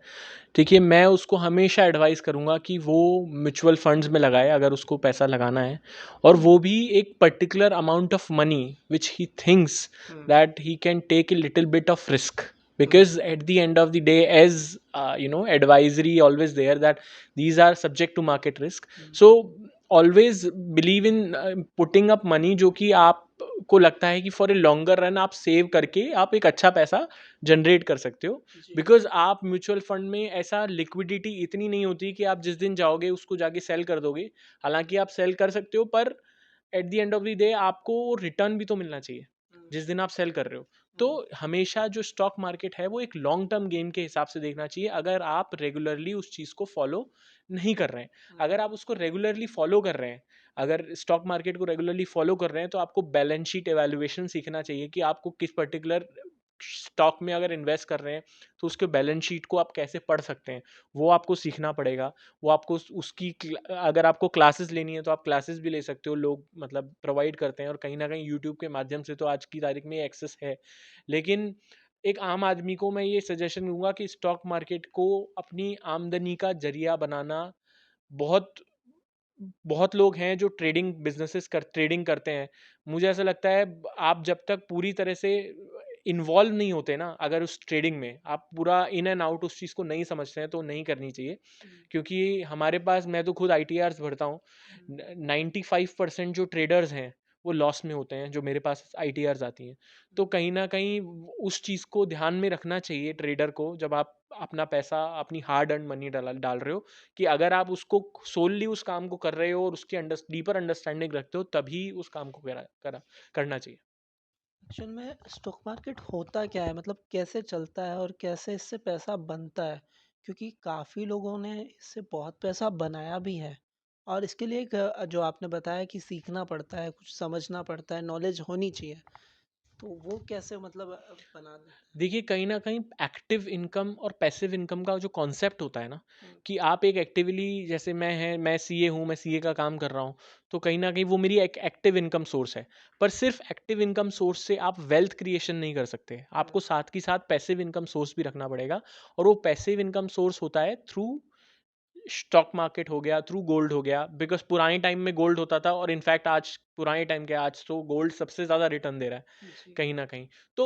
देखिए मैं उसको हमेशा एडवाइस करूँगा कि वो म्यूचुअल फंड्स में लगाए अगर उसको पैसा लगाना है, और हुँ, वो भी एक particular amount of money which he thinks hmm, that he can take a little bit of risk, hmm, because at the end of the day, as advisory always there, that these are subject to market risk. Hmm, So always believe in putting up money जो कि आप को लगता है कि for a longer run आप save करके आप एक अच्छा पैसा जनरेट कर सकते हो। जी, बिकॉज आप म्यूचुअल फंड में ऐसा लिक्विडिटी इतनी नहीं होती कि आप जिस दिन जाओगे उसको जाके सेल कर दोगे। हालांकि आप सेल कर सकते हो, पर at the end of the day आपको रिटर्न भी तो मिलना चाहिए हुँ, जिस दिन आप सेल कर रहे हो। तो हुँ, हमेशा जो स्टॉक मार्केट है वो एक लॉन्ग टर्म गेम के हिसाब से देखना चाहिए, अगर आप रेगुलरली उस चीज़ को फॉलो नहीं कर रहे हैं। हुँ, अगर आप उसको रेगुलरली फॉलो कर रहे हैं, अगर स्टॉक मार्केट को रेगुलरली फॉलो कर रहे हैं, तो आपको बैलेंस शीट एवेल्युएशन सीखना चाहिए कि आपको किस पर्टिकुलर स्टॉक में अगर इन्वेस्ट कर रहे हैं तो उसके बैलेंस शीट को आप कैसे पढ़ सकते हैं, वो आपको सीखना पड़ेगा। वो आपको अगर आपको क्लासेस लेनी है तो आप क्लासेस भी ले सकते हो, लोग मतलब प्रोवाइड करते हैं, और कहीं ना कहीं यूट्यूब के माध्यम से तो आज की तारीख में एक्सेस है। लेकिन एक आम आदमी को मैं ये सजेशन दूंगा कि स्टॉक मार्केट को अपनी आमदनी का जरिया बनाना, बहुत बहुत लोग हैं जो ट्रेडिंग करते हैं। मुझे ऐसा लगता है आप जब तक पूरी तरह से इन्वॉल्व नहीं होते ना, अगर उस ट्रेडिंग में आप पूरा इन एंड आउट उस चीज़ को नहीं समझते हैं तो नहीं करनी चाहिए। हुँ, क्योंकि हमारे पास, मैं तो खुद ITRs भरता हूँ, हुँ, 95% जो ट्रेडर्स हैं वो लॉस में होते हैं जो मेरे पास ITRs आती हैं। तो हुँ। कहीं ना कहीं उस चीज़ को ध्यान में रखना चाहिए ट्रेडर को, जब आप अपना पैसा, अपनी हार्ड अर्न मनी डाल डाल रहे हो, कि अगर आप उसको सोलली उस काम को कर रहे हो और उसकी डीपर अंडरस्टैंडिंग रखते हो, तभी उस काम को करना चाहिए। एक्चुअल में स्टॉक मार्केट होता क्या है? मतलब कैसे चलता है और कैसे इससे पैसा बनता है? क्योंकि काफ़ी लोगों ने इससे बहुत पैसा बनाया भी है और इसके लिए एक जो आपने बताया कि सीखना पड़ता है, कुछ समझना पड़ता है, नॉलेज होनी चाहिए। तो वो कैसे मतलब बना देते हैं? देखिए कहीं न कहीं एक्टिव इनकम और पैसिव इनकम का जो कॉन्सेप्ट होता है ना, हुँ, कि आप एक एक्टिवली जैसे मैं सीए हूँ, मैं सीए का काम कर रहा हूँ, तो कहीं न कहीं वो मेरी एक एक्टिव इनकम सोर्स है। पर सिर्फ़ एक्टिव इनकम सोर्स से आप वेल्थ क्रिएशन नहीं कर सकते। हुँ, आपको साथ के साथ पैसिव इनकम सोर्स भी रखना पड़ेगा और वो पैसिव इनकम सोर्स होता है थ्रू स्टॉक मार्केट हो गया, थ्रू गोल्ड हो गया, बिकॉज़ पुराने टाइम में गोल्ड होता था और इनफैक्ट आज पुराने टाइम के आज तो गोल्ड सबसे ज़्यादा रिटर्न दे रहा है, जी। कहीं न कहीं। तो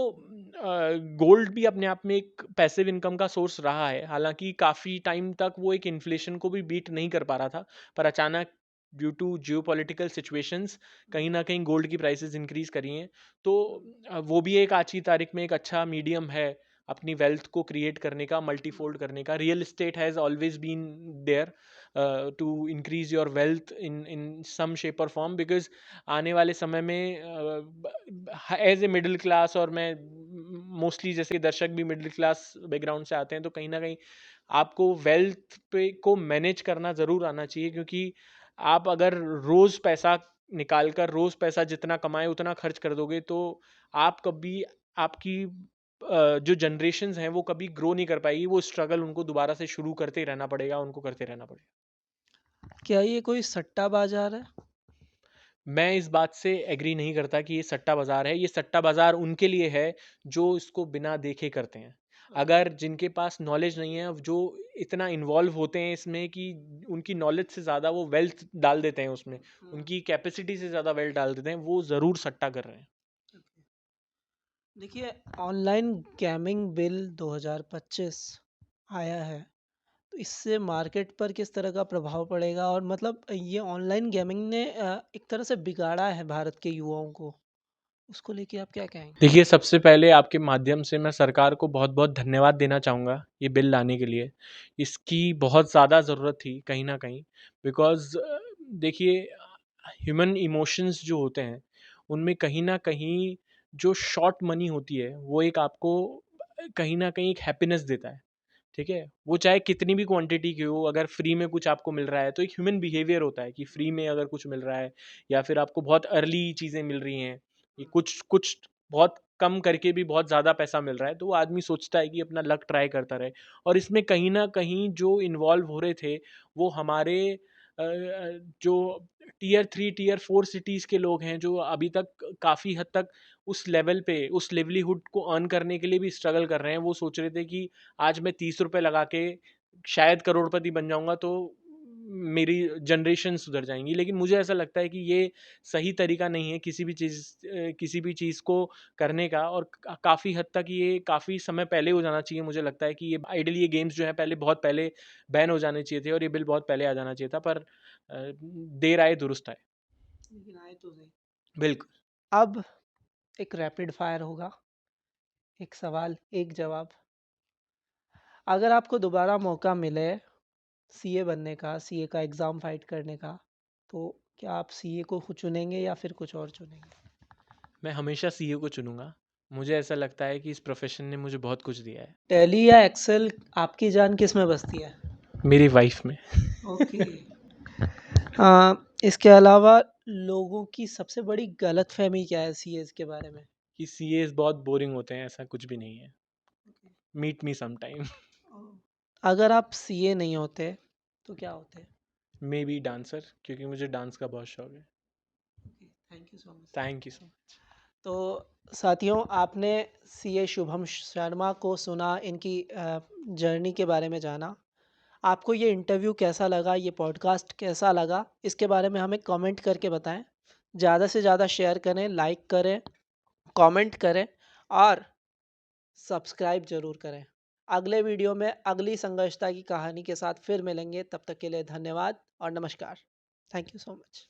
गोल्ड भी अपने आप में एक पैसिव इनकम का सोर्स रहा है, हालाँकि काफ़ी टाइम तक वो एक इन्फ्लेशन को भी बीट नहीं कर पा रहा था, पर अचानक ड्यू टू जियोपॉलिटिकल सिचुएशंस कहीं न कहीं गोल्ड की प्राइसेज़ इंक्रीज़ करी हैं। तो वो भी एक आज की तारीख में एक अच्छा मीडियम है अपनी वेल्थ को क्रिएट करने का, मल्टीफोल्ड करने का। Real estate has always been there to increase your wealth in in some shape और फॉर्म, बिकॉज़ आने वाले समय में एज़ ए मिडिल क्लास, और मैं मोस्टली जैसे दर्शक भी मिडिल क्लास बैकग्राउंड से आते हैं, तो कहीं न कहीं आपको वेल्थ पे को मैनेज करना ज़रूर आना चाहिए, क्योंकि आप अगर रोज़ पैसा निकाल कर रोज़ पैसा जितना कमाएँ उतना खर्च कर दोगे, तो आप कभी आपकी जो जनरेशंस हैं वो कभी ग्रो नहीं कर पाएगी, वो स्ट्रगल उनको दोबारा से शुरू करते ही रहना पड़ेगा, उनको करते रहना पड़ेगा। क्या ये कोई सट्टा बाज़ार है? मैं इस बात से एग्री नहीं करता कि ये सट्टा बाज़ार है, ये सट्टा बाज़ार उनके लिए है जो इसको बिना देखे करते हैं। ओके। अगर जिनके पास नॉलेज नहीं है, जो इतना इन्वॉल्व होते हैं इसमें कि उनकी नॉलेज से ज़्यादा वो वेल्थ डाल देते हैं उसमें, हुँ, उनकी कैपेसिटी से ज़्यादा वेल्थ डाल देते हैं, वो ज़रूर सट्टा कर रहे हैं। ओके। देखिए, ऑनलाइन गेमिंग बिल 2025 आया है, तो इससे मार्केट पर किस तरह का प्रभाव पड़ेगा? और मतलब ये ऑनलाइन गेमिंग ने एक तरह से बिगाड़ा है भारत के युवाओं को, उसको लेके आप क्या कहेंगे? देखिए, सबसे पहले आपके माध्यम से मैं सरकार को बहुत-बहुत धन्यवाद देना चाहूँगा, ये बिल लाने के लिए। इसकी बहुत ज़्यादा ज़रूरत थी कहीं न कहीं, बिकॉज़ देखिए ह्यूमन इमोशंस जो होते हैं, उनमें कहीं न कहीं जो शॉर्ट मनी होती है, वो एक आपको कहीं न कहीं एक हैप्पीनेस देता है, ठीक है? वो चाहे कितनी भी क्वांटिटी की हो, अगर फ्री में कुछ आपको मिल रहा है, तो एक ह्यूमन बिहेवियर होता है कि फ्री में अगर कुछ मिल रहा है या फिर आपको बहुत अर्ली चीज़ें मिल रही हैं, ये कुछ कुछ बहुत कम करके भी बहुत ज़्यादा पैसा मिल रहा है, तो वो आदमी सोचता है कि अपना लक ट्राई करता रहे। और इसमें कहीं न कहीं जो इन्वॉल्व हो रहे थे, वो हमारे जो टियर 3, टियर 4 सिटीज़ के लोग हैं, जो अभी तक काफ़ी हद तक उस लेवल पे, उस लिवलीहुड को अर्न करने के लिए भी स्ट्रगल कर रहे हैं। वो सोच रहे थे कि आज मैं ₹30 लगा के शायद करोड़पति बन जाऊँगा, तो मेरी जनरेशन सुधर जाएँगी। लेकिन मुझे ऐसा लगता है कि ये सही तरीका नहीं है किसी भी चीज़ को करने का, और काफ़ी हद तक ये काफ़ी समय पहले हो जाना चाहिए। मुझे लगता है कि ये आइडियली ये गेम्स जो हैं पहले बहुत पहले बैन हो जाने चाहिए थे, और ये बिल बहुत पहले आ जाना चाहिए था, पर देर आए दुरुस्त आए। लेकिन आए तो सही। बिल्कुल। अब एक रैपिड फायर होगा, एक सवाल, एक जवाब। अगर आपको दोबारा मौका मिले सीए बनने का, सीए का एग्ज़ाम फाइट करने का, तो क्या आप सीए को चुनेंगे या फिर कुछ और चुनेंगे? मैं हमेशा सीए को चुनूँगा। मुझे ऐसा लगता है कि इस प्रोफ़ेशन ने मुझे बहुत कुछ दिया है। टैली या एक्सेल आपकी जान किस में बसती है? मेरी वाइफ़ में। ओके। इसके अलावा लोगों की सबसे बड़ी गलतफ़हमी क्या है सीएज़ के बारे में? कि सीएस बहुत बोरिंग होते हैं, ऐसा कुछ भी नहीं है। ओके। Meet me sometime. अगर आप सीए नहीं होते, तो क्या होते? मे बी डांसर, क्योंकि मुझे डांस का बहुत शौक है। Okay, thank you so much. Thank you so much. तो साथियों, आपने सीए शुभम शर्मा को सुना, इनकी जर्नी के बारे में जाना। आपको ये इंटरव्यू कैसा लगा, ये पॉडकास्ट कैसा लगा, इसके बारे में हमें कमेंट करके बताएं। ज़्यादा से ज़्यादा शेयर करें, लाइक करें, कमेंट करें और सब्सक्राइब ज़रूर करें। अगले वीडियो में अगली संघर्षता की कहानी के साथ फिर मिलेंगे। तब तक के लिए धन्यवाद और नमस्कार। Thank you so much.